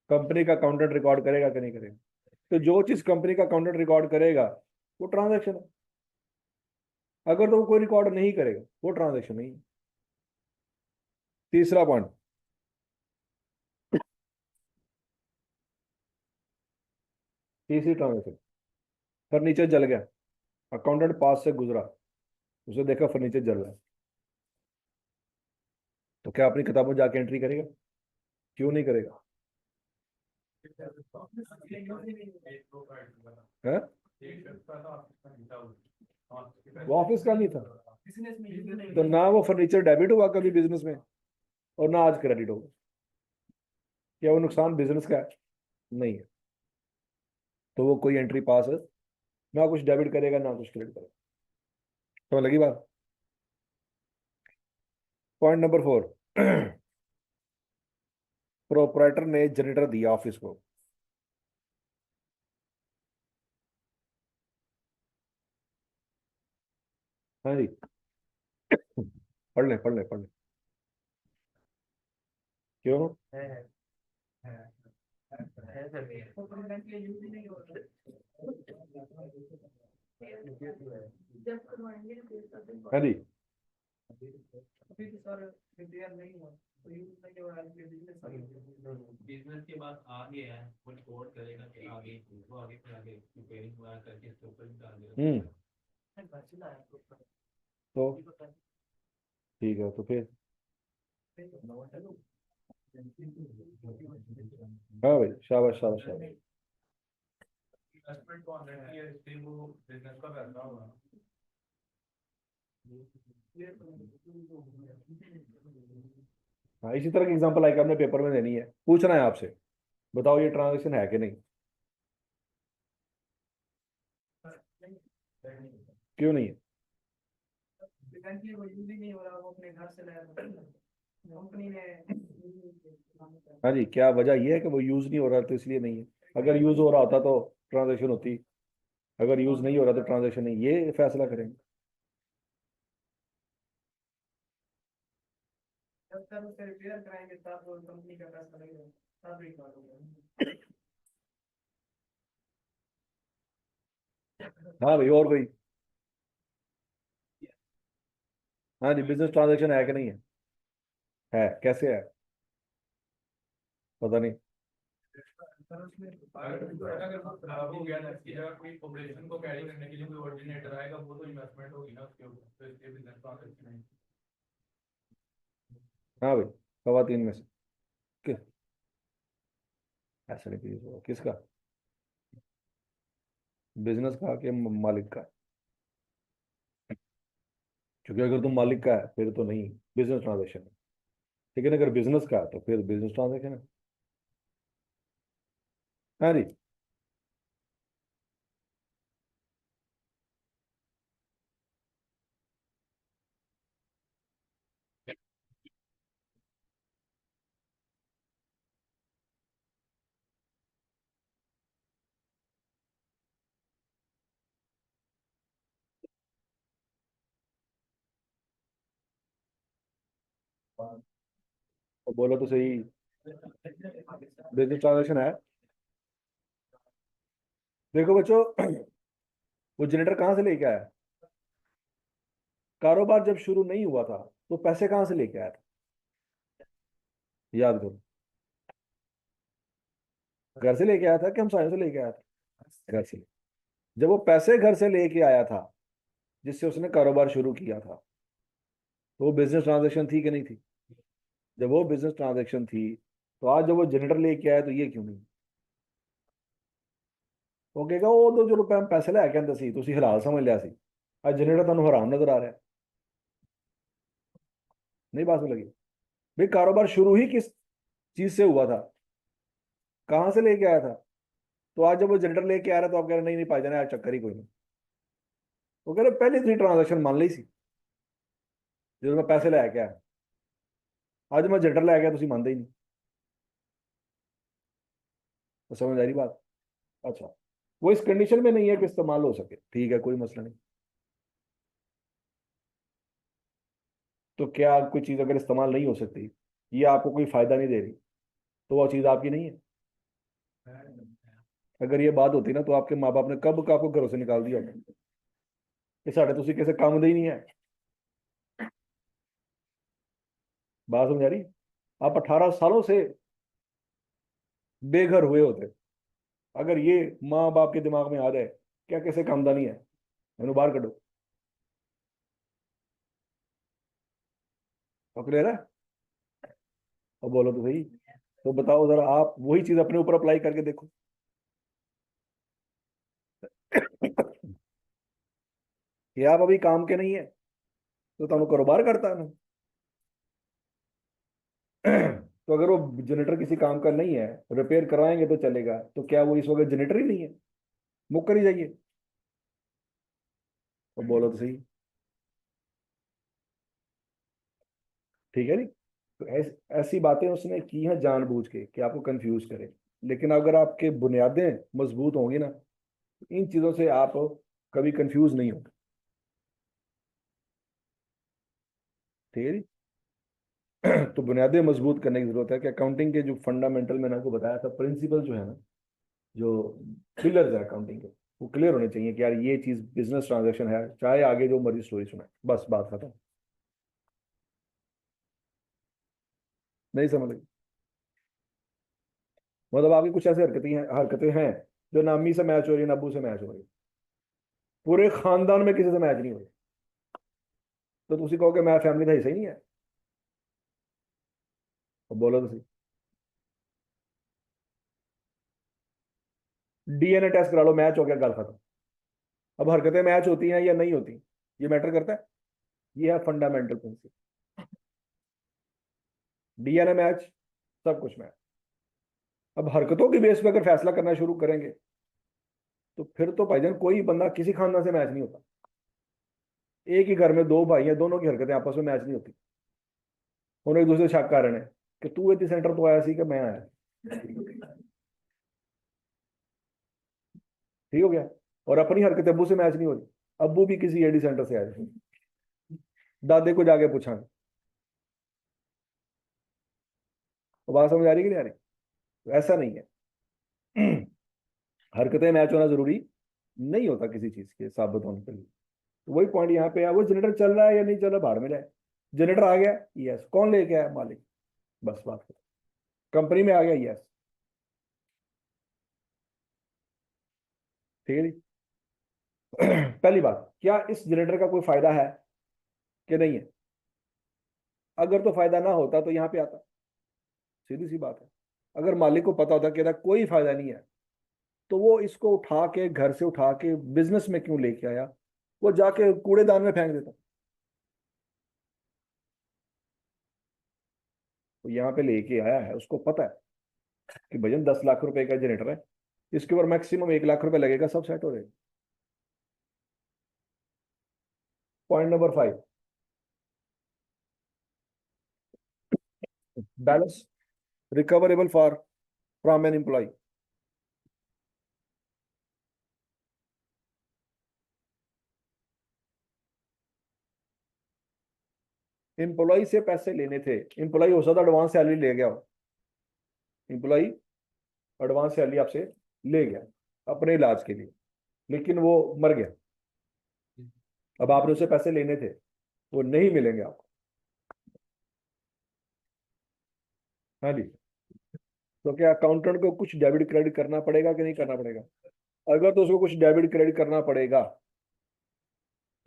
S1: कंपनी का अकाउंटेंट रिकॉर्ड करेगा कि नहीं करेगा? तो जो चीज कंपनी का अकाउंटेंट रिकॉर्ड करेगा वो ट्रांजैक्शन है। अगर तो वो कोई रिकॉर्ड नहीं करेगा वो ट्रांजैक्शन नहीं है। तीसरा पॉइंट, तीसरी ट्रांजैक्शन, फर्नीचर जल गया, अकाउंटेंट पास से गुजरा, उसे देखा फर्नीचर जल रहा है, तो क्या अपनी किताबों में जाके एंट्री करेगा? क्यों नहीं करेगा? है? वो ऑफिस का नहीं था, तो ना वो फर्नीचर डेबिट हुआ कभी बिजनेस में और ना आज क्रेडिट होगा। क्या वो नुकसान बिजनेस का है? नहीं है। तो वो कोई एंट्री पास है, ना कुछ डेबिट करेगा ना कुछ क्रेडिट करेगा। तो लगी बात। पॉइंट नंबर 4, प्रोपराइटर ने जनरेटर दिया ऑफिस को। हाँ जी, पढ़ ले। क्यों? हाँ जी,
S2: बिजनेस के बाद आगे है वो रिकॉर्ड करेगा कि आगे वो आगे फिर आगे रिपेयरिंग वगैरह करके इसके ऊपर भी डाल
S1: हम्म,
S2: देगा।
S1: तो ठीक है, तो फिर हाँ भाई, शाबाश शाबाश शाबाश।
S2: इन्वेस्टमेंट को 100 ईयर से वो बिजनेस का पैसा होगा।
S1: हाँ, इसी तरह की एग्जांपल आएगा आपने पेपर में देनी है, पूछना है आपसे, बताओ ये ट्रांजेक्शन है कि नहीं। क्यों नहीं है? हाँ जी, क्या वजह ये है कि वो यूज नहीं हो रहा तो इसलिए नहीं है? अगर यूज हो रहा होता तो ट्रांजेक्शन होती, अगर यूज नहीं हो रहा तो ट्रांजेक्शन नहीं, ये फैसला करेंगे। हाँ भाई, और भाई। हाँ जी, बिजनेस ट्रांजेक्शन है कि नहीं है कैसे है? पता नहीं।
S2: अगर वो खराब हो गया ना इसकी जगह कोई ऑपरेशन को कैरी करने के लिए कोई ऑर्डिनेटर आएगा वो तो इन्वेस्टमेंट होगी ना उसके ऊपर, तो इसलिए बिजनेस ट्रांजैक्शन है।
S1: हाँ भाई, खवातीन में से ऐसा नहीं यूज होगा किसका? बिजनेस का कि मालिक का? क्योंकि अगर तुम मालिक का है फिर तो नहीं, बिजनेस ट्रांजेक्शन है। लेकिन अगर बिजनेस का है तो फिर बिजनेस ट्रांजेक्शन है। हाँ जी, तो बोलो तो सही, बिजनेस ट्रांजेक्शन है। देखो बच्चों, वो जनरेटर कहाँ से लेके आया? कारोबार जब शुरू नहीं हुआ था तो पैसे कहाँ से लेके आया था? याद करो, घर से लेके आया था कि हम साइंस से लेके आया था? घर से। जब वो पैसे घर से लेके आया था जिससे उसने कारोबार शुरू किया था, तो वो बिजनेस ट्रांजेक्शन थी कि नहीं थी? जब वो बिजनेस ट्रांजेक्शन थी, तो आज जब वो जनरेटर लेके आया तो ये क्यों नहीं? वो कहेगा वो तो जो रुपए हम पैसे लेके आंਦੇ ਸੀ ਤੁਸੀਂ ਹਲਾਲ ਸਮਝ ਲਿਆ ਸੀ, आज जनरेटर ਤੁਹਾਨੂੰ हराम नजर आ रहा है। नहीं बात में लगी? भाई, कारोबार शुरू ही किस चीज से हुआ था? कहाँ से लेके आया था? तो आज जब वो जनरेटर लेके आ रहा है तो आप कह रहे हैं, नहीं नहीं भाईजान यार चक्कर ही कोई नहीं। वो कह रहे पहले तुम ट्रांजेक्शन मान ली सी जो मैं पैसे लेके आया, आज मैं जनरेटर लेके आया तुम मानते ही नहीं। तो समझ आ रही बात? अच्छा, वो इस कंडीशन में नहीं है कि इस्तेमाल हो सके, ठीक है, कोई मसला नहीं। तो क्या कोई चीज अगर इस्तेमाल नहीं हो सकती, ये आपको कोई फायदा नहीं दे रही, तो वो चीज आपकी नहीं है। अगर ये बात होती ना तो आपके माँ बाप ने कब का आपको घरों से निकाल दिया होता कि साढ़े तुसी किसी काम दे ही नहीं है। बात समझ आ रही? आप 18 सालों से बेघर हुए होते, अगर ये माँ बाप के दिमाग में आ जाए क्या कैसे कामदानी है, मैंने बाहर करो। पकड़े ना? अब बोलो तो सही, तो बताओ जरा, आप वही चीज अपने ऊपर अप्लाई करके देखो। कि आप अभी काम के नहीं है तो तुम कारोबार करता है। तो अगर वो जनरेटर किसी काम का नहीं है, रिपेयर करवाएंगे तो चलेगा, तो क्या वो इस वक्त जनरेटर ही नहीं है? मुकर ही जाइए। तो बोलो तो सही। ठीक है नहीं? तो ऐसी बातें उसने की हैं जानबूझ के कि आपको कंफ्यूज करे। लेकिन अगर आपके बुनियादें मजबूत होंगी ना, तो इन चीजों से आप कभी कंफ्यूज नहीं होंगे। ठीक है जी। तो बुनियादें मजबूत करने की जरूरत है कि अकाउंटिंग के जो फंडामेंटल मैंने आपको बताया था, प्रिंसिपल जो है ना, जो पिलर्स है अकाउंटिंग के, वो क्लियर होने चाहिए कि यार ये चीज बिजनेस ट्रांजैक्शन है, चाहे आगे जो मर्जी स्टोरी सुनाए, बस बात खत्म। नहीं समझ लगी? मतलब आपकी कुछ ऐसी हरकतें हैं जो ना अम्मी से मैच हो रही है ना अब्बू से मैच हो रही है, पूरे खानदान में किसी से मैच नहीं हो रही, तो तुम कहोगे मैं फैमिली का हिस्सा ही नहीं है? तो बोलो तो सही। डीएनए टेस्ट करा लो, मैच हो गया, गल खत्म। अब हरकतें मैच होती हैं या नहीं होती, ये मैटर करता है? ये है फंडामेंटल प्रिंसिपल। डीएनए मैच, सब कुछ मैच। अब हरकतों के बेस पे अगर फैसला करना शुरू करेंगे तो फिर तो भाईजान कोई बंदा किसी खानदान से मैच नहीं होता। एक ही घर में दो भाई हैं, दोनों की हरकतें आपस में मैच नहीं होती। उन्हें एक दूसरे से शक कर रहे हैं कि तू इतने सेंटर तो आया सी कि मैं आया। ठीक हो गया? और अपनी हरकत अब्बू से मैच नहीं हो रही, अब्बू भी किसी एडी सेंटर से आए थे, दादे को जाके पूछा। तो बात समझ आ रही कि नहीं आ रही? तो ऐसा नहीं है। हरकतें मैच होना जरूरी नहीं होता किसी चीज के साबित होने के लिए। तो वही पॉइंट यहाँ पे है, वो जनरेटर चल रहा है या नहीं चल रहा, भाड़ में जाए। जनरेटर आ गया, यस, कौन लेके आया? मालिक। बस बात खत्म। कंपनी में आ गया, यस। ठीक है जी। पहली बात, क्या इस जनरेटर का कोई फायदा है कि नहीं है? अगर तो फायदा ना होता तो यहाँ पे आता। सीधी सी बात है। अगर मालिक को पता होता कि इसका कोई फायदा नहीं है, तो वो इसको उठा के घर से उठा के बिजनेस में क्यों लेके आया? वो जाके कूड़ेदान में फेंक देता। तो यहाँ पे लेके आया है, उसको पता है कि भजन 10 लाख रुपए का जनरेटर है, इसके ऊपर मैक्सिमम 1 लाख रुपए लगेगा, सब सेट हो जाएगा। Point number 5, balance recoverable for from an employee. Employee से पैसे लेने थे, एम्प्लॉय हो सकता एडवांस सैलरी ले गया हो, एम्प्लॉय एडवांस सैलरी आपसे ले गया अपने इलाज के लिए, लेकिन वो मर गया। अब आपने उसे पैसे लेने थे, वो नहीं मिलेंगे आपको। हाँ जी। तो क्या अकाउंटेंट को कुछ डेबिट क्रेडिट करना पड़ेगा कि नहीं करना पड़ेगा? अगर तो उसको कुछ डेबिट क्रेडिट करना पड़ेगा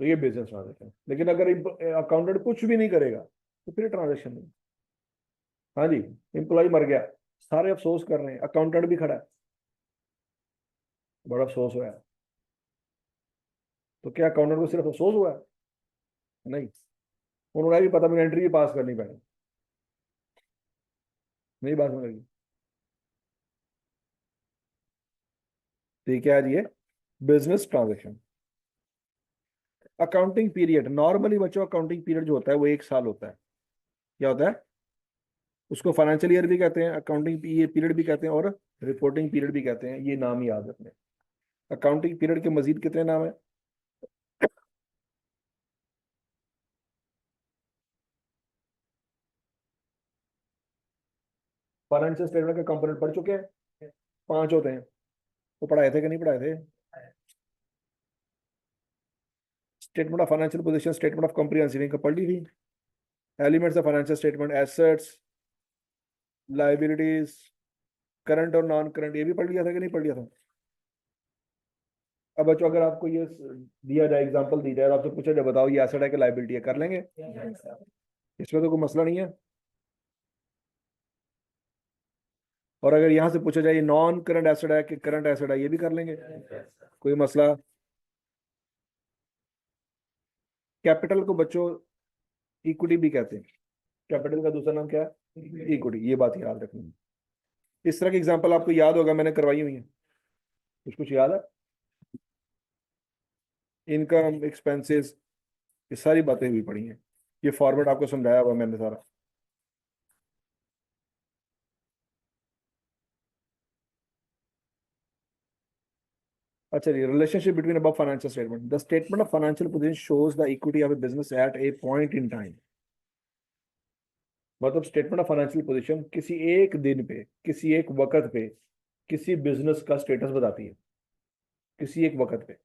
S1: तो ये बिजनेस ट्रांजेक्शन है। लेकिन अगर अकाउंटेंट कुछ भी नहीं करेगा तो फिर ट्रांजेक्शन नहीं। हाँ जी। एम्प्लॉय मर गया, सारे अफसोस कर रहे हैं, अकाउंटेंट भी खड़ा है, बड़ा अफसोस हुआ है। तो क्या अकाउंटेंट को सिर्फ अफसोस हुआ है? नहीं, उन्होंने भी पता भी एंट्री भी पास करनी पड़ी। नहीं बात समझ लगी? ठीक है जी, ये business transaction. Accounting period normally बच्चों, अकाउंटिंग पीरियड जो होता है वो 1 साल होता है। क्या होता है? उसको फाइनेंशियल ईयर भी कहते हैं, अकाउंटिंग पीरियड भी कहते हैं, और रिपोर्टिंग पीरियड भी कहते हैं। ये नाम ही याद रखने। अकाउंटिंग पीरियड के मजीद कितने नाम है? फाइनेंशियल स्टेटमेंट के कंपोनेंट पढ़ चुके हैं? 5 होते हैं। वो पढ़ाए थे कि नहीं पढ़ाए थे? Statement of financial position, statement of comprehensive income पढ़ ली थी। Elements of financial statement, assets, liabilities, current और नॉन करंट, ये भी पढ़ लिया था कि नहीं पढ़ लिया था? अब बच्चों अगर आपको ये दिया जाए, एग्जांपल दी जाए और आपसे पूछा जाए बताओ ये एसेट है कि लाइबिलिटी है, कर लेंगे? इसमें तो कोई मसला नहीं है। और अगर यहाँ से पूछा जाए नॉन करंट एसेट है कि करंट एसेट है, ये भी कर लेंगे, कोई मसला। कैपिटल को बच्चों इक्विटी भी कहते हैं, कैपिटल का दूसरा नाम क्या है, इक्विटी, ये बात याद रखनी है। इस तरह की एग्जांपल आपको याद होगा, मैंने करवाई हुई है, कुछ कुछ याद है, इनकम एक्सपेंसेस, ये सारी बातें हुई पड़ी हैं, ये फॉर्मेट आपको समझाया हुआ मैंने सारा। अच्छा जी, relationship between above financial statement, the statement of financial position shows the equity of a business at a point in time. मतलब स्टेटमेंट ऑफ फाइनेंशियल पोजीशन किसी एक दिन पे, किसी एक वक्त पे किसी बिजनेस का स्टेटस बताती है, किसी एक वक्त पे।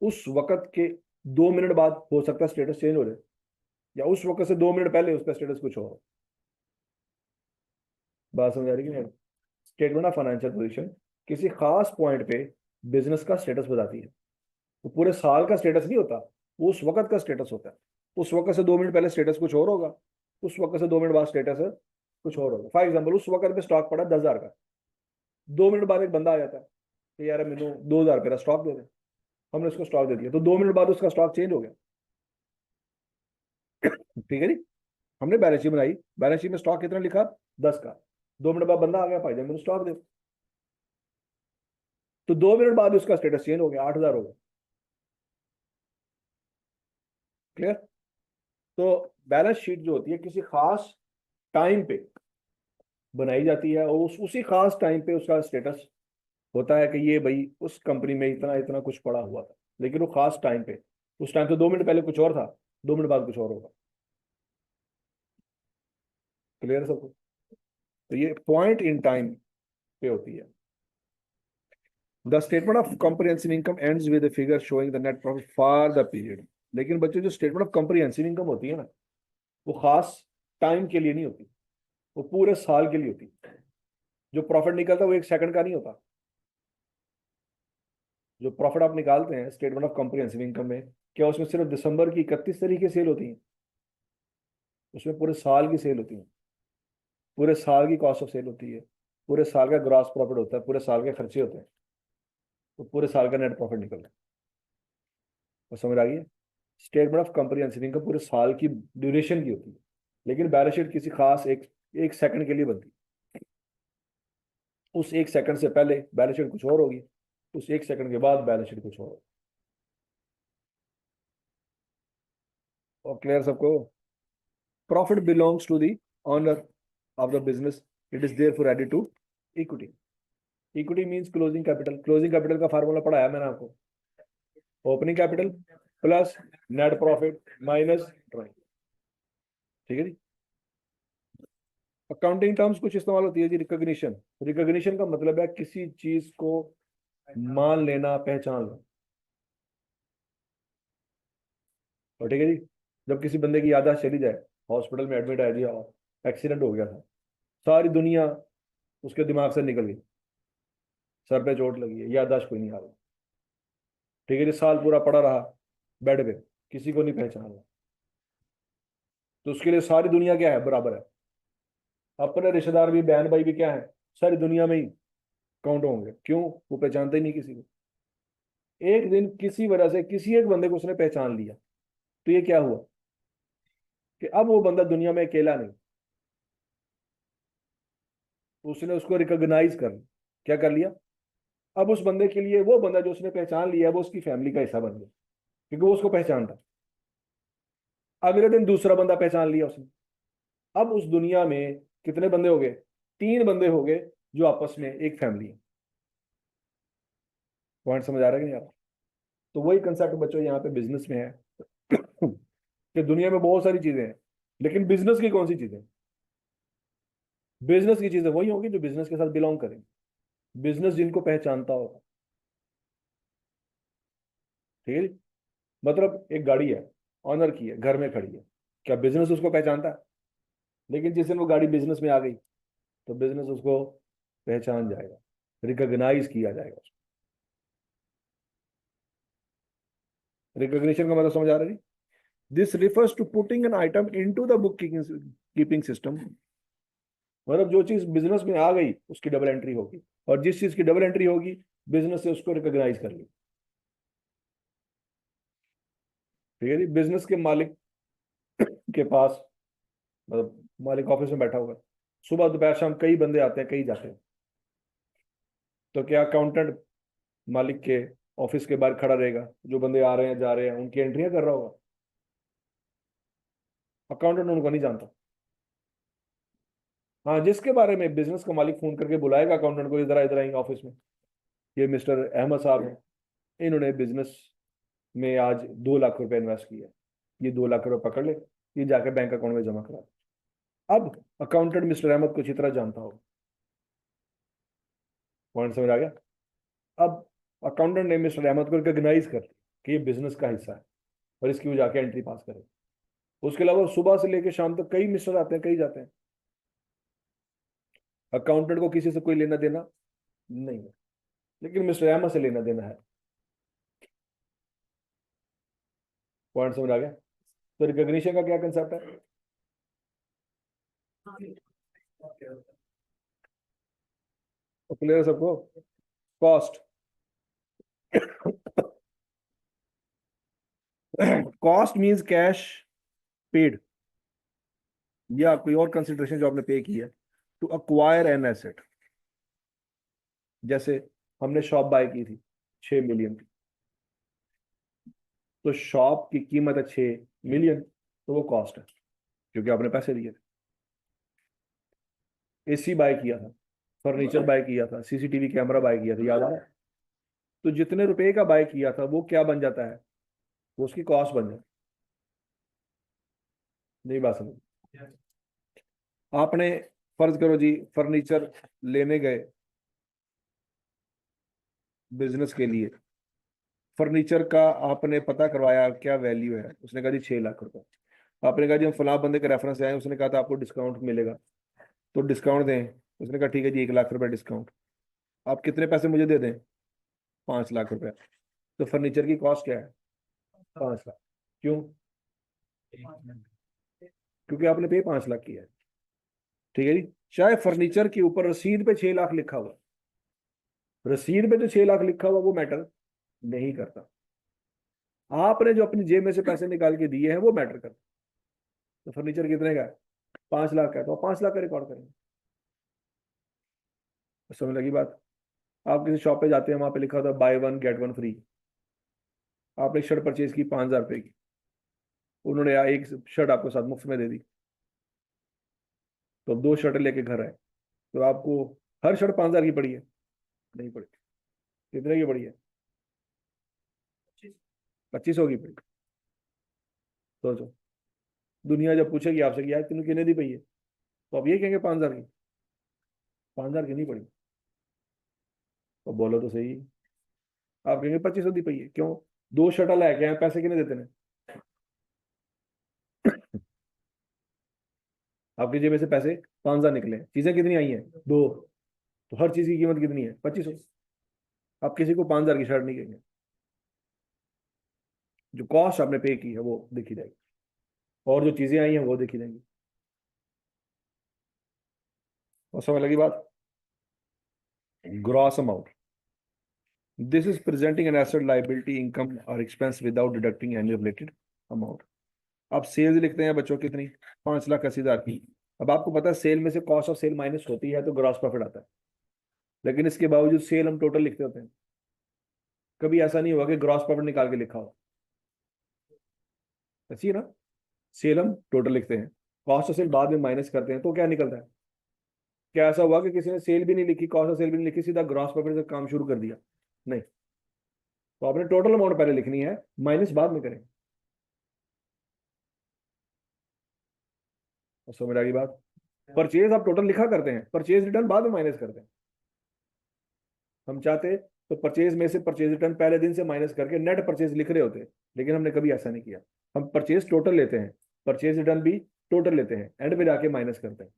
S1: उस वक्त के 2 मिनट बाद हो सकता है स्टेटस चेंज हो जाए, या उस वक्त से 2 मिनट पहले उसका स्टेटस कुछ और हो। बात समझ आ रही है? स्टेटमेंट ऑफ फाइनेंशियल पोजीशन किसी खास पॉइंट पे बिजनेस का स्टेटस बताती है। वो पूरे साल का स्टेटस नहीं होता, वो उस वक्त का स्टेटस होता है। उस वक्त से 2 मिनट पहले स्टेटस कुछ और होगा, उस वक्त से 2 मिनट बाद स्टेटस कुछ और होगा। फॉर एग्जाम्पल, उस वक्त पे स्टॉक पड़ा 10,000 का, 2 मिनट बाद एक बंदा आ जाता है कि यार मैंने 2,000 रुपये का स्टॉक दे दे, हमने उसको स्टॉक दे दिया, तो 2 मिनट बाद उसका स्टॉक चेंज हो गया। ठीक है जी, हमने बैलेंस शीट बनाई, बैलेंस शीट में स्टॉक कितना लिखा, 10 का, 2 मिनट बाद बंदा आ गया, भाई मैंने स्टॉक दे, तो 2 मिनट बाद उसका स्टेटस चेंज हो गया, 8,000 हो गया। क्लियर? तो बैलेंस शीट जो होती है किसी खास टाइम पे बनाई जाती है, और उसी खास टाइम पे उसका स्टेटस होता है कि ये भाई उस कंपनी में इतना इतना कुछ पड़ा हुआ था, लेकिन वो खास टाइम पे, उस टाइम तो 2 मिनट पहले कुछ और था, 2 मिनट बाद कुछ और होगा। क्लियर है सबको? तो ये पॉइंट इन टाइम पे होती है। The statement of comprehensive income ends with the figure showing the net profit for the period. लेकिन बच्चों, जो स्टेटमेंट ऑफ कॉम्प्रिहेंसिव इनकम होती है ना, वो खास टाइम के लिए नहीं होती, वो पूरे साल के लिए होती है। जो प्रॉफिट निकलता है वो 1 सेकंड का नहीं होता। जो प्रॉफिट आप निकालते हैं स्टेटमेंट ऑफ कॉम्प्रिहेंसिव इनकम में, क्या उसमें सिर्फ दिसंबर की 31 तारीख की सेल होती है? उसमें पूरे साल की सेल होती है, पूरे साल की कॉस्ट ऑफ सेल होती है, पूरे साल का ग्रॉस प्रॉफिट होता है, पूरे साल के खर्चे होते हैं, तो पूरे साल का नेट प्रॉफिट निकलता है। और समझ आ गई? स्टेटमेंट ऑफ कॉम्प्रिहेंसिव इनकम पूरे साल की ड्यूरेशन की होती है, लेकिन बैलेंस शीट किसी खास एक सेकंड के लिए बनती है। उस 1 सेकंड से पहले बैलेंस शीट कुछ और होगी, उस 1 सेकंड के बाद बैलेंस शीट कुछ और होगी। और क्लियर सबको? Profit belongs to the owner of the business, it is therefore added to equity. Equity means closing capital. Closing capital का फार्मूला पढ़ाया मैंने आपको, opening capital plus net profit minus drawing. ठीक है जी। अकाउंटिंग टर्म्स कुछ इस्तेमाल होती है जी, रिकॉग्निशन। रिकॉग्निशन का मतलब है किसी चीज को मान लेना, पहचान लो। और ठीक है जी, जब किसी बंदे की याददाश्त चली जाए, हॉस्पिटल में एडमिट है जी, एक्सीडेंट हो गया था, सारी दुनिया उसके दिमाग से निकल गई, सर पे चोट लगी है, याददाश्त कोई नहीं आ रहा। ठीक है जी, साल पूरा पड़ा रहा बेड पे, किसी को नहीं पहचान रहा, तो उसके लिए सारी दुनिया क्या है, बराबर है। अपने रिश्तेदार भी, बहन भाई भी क्या है, सारी दुनिया में ही काउंट होंगे। क्यों? वो पहचानते ही नहीं किसी को। एक दिन किसी वजह से किसी एक बंदे को उसने पहचान लिया, तो ये क्या हुआ कि अब वो बंदा दुनिया में अकेला नहीं, उसने उसको रिकॉग्नाइज कर लिया। क्या कर लिया? अब उस बंदे के लिए वो बंदा जो उसने पहचान लिया है, वो उसकी फैमिली का हिस्सा बन गया, क्योंकि वो उसको पहचानता। अगले दिन दूसरा बंदा पहचान लिया उसने। अब उस दुनिया में कितने बंदे हो गए? 3 बंदे हो गए जो आपस में एक फैमिली है। पॉइंट समझ आ रहा है कि नहीं आप? तो वही कंसेप्ट बच्चों यहाँ पे बिजनेस में है कि दुनिया में बहुत सारी चीजें हैं, लेकिन बिजनेस की कौन सी चीजें? बिजनेस की चीजें वही होगी जो बिजनेस के साथ बिलोंग करें, बिजनेस जिनको पहचानता हो। ठीक है जी? मतलब एक गाड़ी है, ऑनर की है, घर में खड़ी है, क्या बिजनेस उसको पहचानता है? लेकिन जिस दिन वो गाड़ी बिजनेस में आ गई, तो बिजनेस उसको पहचान जाएगा, रिकॉग्नाइज किया जाएगा उसको। रिकॉग्निशन का मतलब समझ आ रहा है? This refers to putting an item into the bookkeeping system मतलब जो चीज बिजनेस में आ गई उसकी डबल एंट्री होगी, और जिस चीज की डबल एंट्री होगी बिजनेस से उसको रिकॉग्नाइज कर ली। ठीक है जी। बिजनेस के मालिक के पास, मतलब मालिक ऑफिस में बैठा होगा, सुबह दोपहर शाम कई बंदे आते हैं कई जाते हैं, तो क्या अकाउंटेंट मालिक के ऑफिस के बाहर खड़ा रहेगा, जो बंदे आ रहे हैं जा रहे हैं उनकी एंट्रियां कर रहा होगा? अकाउंटेंट उनको नहीं जानता। हाँ, जिसके बारे में बिजनेस का मालिक फोन करके बुलाएगा अकाउंटेंट को, इधर इधर आएंगे ऑफिस में, ये मिस्टर अहमद साहब हैं, इन्होंने बिजनेस में आज 2 लाख रुपए इन्वेस्ट किया, ये 2 लाख रुपए पकड़ ले, ये जाके बैंक अकाउंट में जमा करा। अब अकाउंटेंट मिस्टर अहमद को अच्छी तरह जानता होगा। पॉइंट समझ आ गया? अब अकाउंटेंट ने मिस्टर अहमद को रिकॉग्नाइज कर लिया कि ये बिजनेस का हिस्सा है, और इसकी वो जाके एंट्री पास करे। उसके अलावा सुबह से लेकर शाम तक कई मिस्टर आते हैं कई जाते हैं, अकाउंटेंट को किसी से कोई लेना देना नहीं है, लेकिन मिस्टर अहमद से लेना देना है। पॉइंट समझ आ गया? तो रिकॉग्निशन का क्या कंसेप्ट है? क्लियर है सबको? Cost cost means cash paid, या कोई और कंसिडरेशन जो आपने पे की है टू अक्वायर एन एसेट। जैसे हमने शॉप बाय की थी 6 मिलियन की, तो शॉप की कीमत है 6 मिलियन, तो वो कॉस्ट है क्योंकि आपने पैसे दिए थे। एसी बाय किया था, फर्नीचर बाय किया था, सीसीटीवी कैमरा बाय किया था, याद आ रहा है? तो जितने रुपए का बाय किया था वो क्या बन जाता है? वो उसकी कॉस्ट बन जाती है। नहीं बात समझ? आपने फर्ज करो जी फर्नीचर लेने गए बिजनेस के लिए, फर्नीचर का आपने पता करवाया क्या वैल्यू है, उसने कहा जी 6 लाख रुपए। आपने कहा जी हम फलां बंदे के रेफरेंस से आए, उसने कहा था आपको डिस्काउंट मिलेगा, तो डिस्काउंट दें। उसने कहा ठीक है जी 1 लाख रुपए डिस्काउंट। आप कितने पैसे मुझे दे दें? 5 लाख रुपए। तो फर्नीचर की कॉस्ट क्या है? 5 लाख। क्यों? क्योंकि आपने पे 5 लाख किया है। ठीक है जी। चाहे फर्नीचर के ऊपर रसीद पे 6 लाख लिखा हुआ, रसीद पे जो 6 लाख लिखा हुआ वो मैटर नहीं करता, आपने जो अपनी जेब में से पैसे निकाल के दिए हैं वो मैटर करता। तो फर्नीचर कितने का है? 5 लाख का है, तो आप 5 लाख का रिकॉर्ड करेंगे। तो समझ लगी बात? आप किसी शॉप पे जाते हैं, वहां पे लिखा होता है by one get one free, आपने एक शर्ट परचेज की 5,000 रुपए की, उन्होंने एक शर्ट आपको साथ मुफ्त में दे दी, तो 2 शर्ट लेके घर आए, तो आपको हर शर्ट 5,000 की पड़ी है? नहीं पड़ी। कितने की पड़ी है? 2500 की पड़ी। सोचो, दुनिया जब पूछेगी आपसे कि यार तुमने कितने दी पई है, तो आप ये कहेंगे 5,000 की। 5,000 की नहीं पड़ी। तो बोलो तो सही, आप कहेंगे 2500 दी पई है। क्यों? 2 शर्ट लेके आए, पैसे कितने देते हैं? आपकी जेब में से पैसे 5,000 निकले, चीजें कितनी आई हैं? 2। तो हर चीज की कीमत कितनी है? 2500। आप किसी को 5,000 की शर्ट नहीं कहेंगे, जो कॉस्ट आपने पे की है वो देखी जाएगी, और जो चीजें आई हैं वो देखी जाएंगी। और समझ लगी बात? Gross amount, this is presenting an asset liability income और expense without deducting any related amount. आप सेल्स लिखते हैं बच्चों कितनी? 5,80,000 की। अब आपको पता है सेल में से कॉस्ट ऑफ सेल माइनस होती है तो ग्रॉस प्रॉफिट आता है, लेकिन इसके बावजूद सेल हम टोटल लिखते होते हैं। कभी ऐसा नहीं हुआ कि ग्रॉस प्रॉफिट निकाल के लिखा हो? अच्छी है ना? सेल हम टोटल लिखते हैं, कॉस्ट ऑफ सेल बाद में माइनस करते हैं, तो क्या निकलता है? क्या ऐसा हुआ कि किसी ने सेल भी नहीं लिखी, कॉस्ट ऑफ सेल भी नहीं लिखी, सीधा ग्रॉस प्रॉफिट से काम शुरू कर दिया? नहीं। तो आपने टोटल अमाउंट पहले लिखनी है, माइनस बाद में करें। और समझ आ गई बात? परचेज आप टोटल लिखा करते हैं, परचेज रिटर्न बाद में माइनस करते हैं। हम चाहते तो परचेज में से परचेज रिटर्न पहले दिन से माइनस करके नेट परचेज लिख रहे होते, लेकिन हमने कभी ऐसा नहीं किया। हम परचेज टोटल लेते हैं, परचेज रिटर्न भी टोटल लेते हैं, एंड में जाके माइनस करते हैं।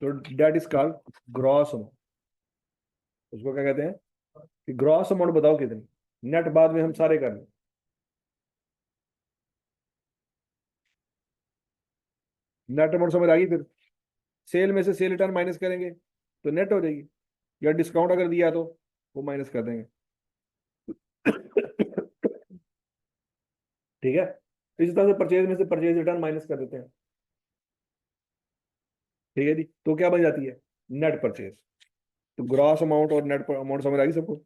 S1: तो debt is called gross amount. उसको क्या कहते हैं? कि ग्रॉस अमाउंट बताओ कितनी, नेट बाद में हम सारे कर लें। नेट अमाउंट समझ आ गई। फिर सेल में से सेल रिटर्न माइनस करेंगे तो नेट हो जाएगी, या डिस्काउंट अगर दिया तो वो माइनस कर देंगे। ठीक है, इसी तरह से परचेज में से परचेज रिटर्न माइनस कर देते हैं। ठीक है जी, तो क्या बन जाती है, नेट परचेज। तो ग्रॉस अमाउंट और नेट अमाउंट समझ आ गई सबको।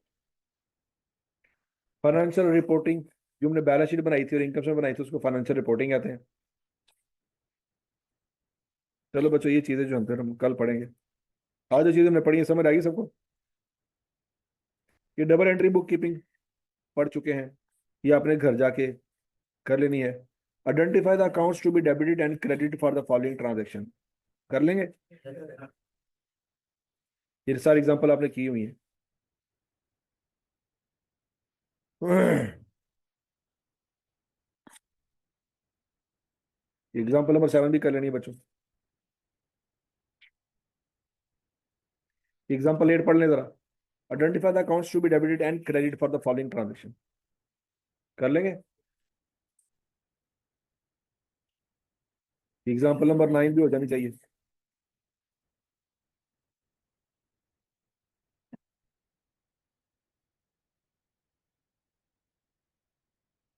S1: फाइनेंशियल रिपोर्टिंग, जो हमने बैलेंस शीट बनाई थी और इनकम स्टेटमेंट बनाई थी उसको फाइनेंशियल रिपोर्टिंग कहते हैं। चलो बच्चों, ये चीजें जो हम कल पढ़ेंगे। आज जो चीजें हमने पढ़ी है समझ आ गई सबको। ये डबल एंट्री बुक कीपिंग पढ़ चुके हैं, ये आपने घर जाके कर लेनी है। Identify the accounts to be debited and credit for the following transaction, कर लेंगे। ये सारी एग्जांपल आपने की हुई है। एग्जाम्पल नंबर 7 भी कर लेनी है बच्चों। एग्जाम्पल 8 पढ़ लें जरा। Identify the accounts to be debited and credit for the following transaction, कर लेंगे। एग्जाम्पल नंबर 9 भी हो जानी चाहिए।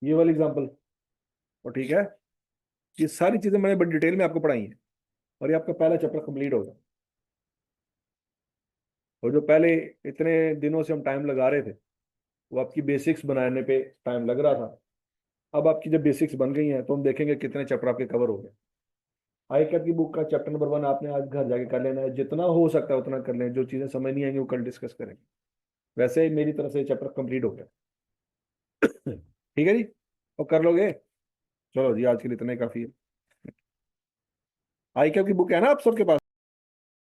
S1: ये वाली एग्जाम्पल, और ठीक है, ये सारी चीजें मैंने बड़ी डिटेल में आपको पढ़ाई हैं, और ये आपका पहला चैप्टर कंप्लीट होगा। और जो पहले इतने दिनों से हम टाइम लगा रहे थे, वो आपकी बेसिक्स बनाने पे टाइम लग रहा था। अब आपकी जब बेसिक्स बन गई हैं तो हम देखेंगे कितने चैप्टर आपके कवर हो गए। आई कैप की बुक का चैप्टर नंबर 1 आपने आज घर जाके कर लेना है, जितना हो सकता है उतना कर लें। जो चीजें समझ नहीं आएंगी वो कल डिस्कस करेंगे। वैसे ही मेरी तरफ से चैप्टर कंप्लीट हो गया। ठीक है जी, और कर लोगे। चलो जी, आज के लिए इतना ही काफी है। आई कैप की बुक है ना आप सबके पास।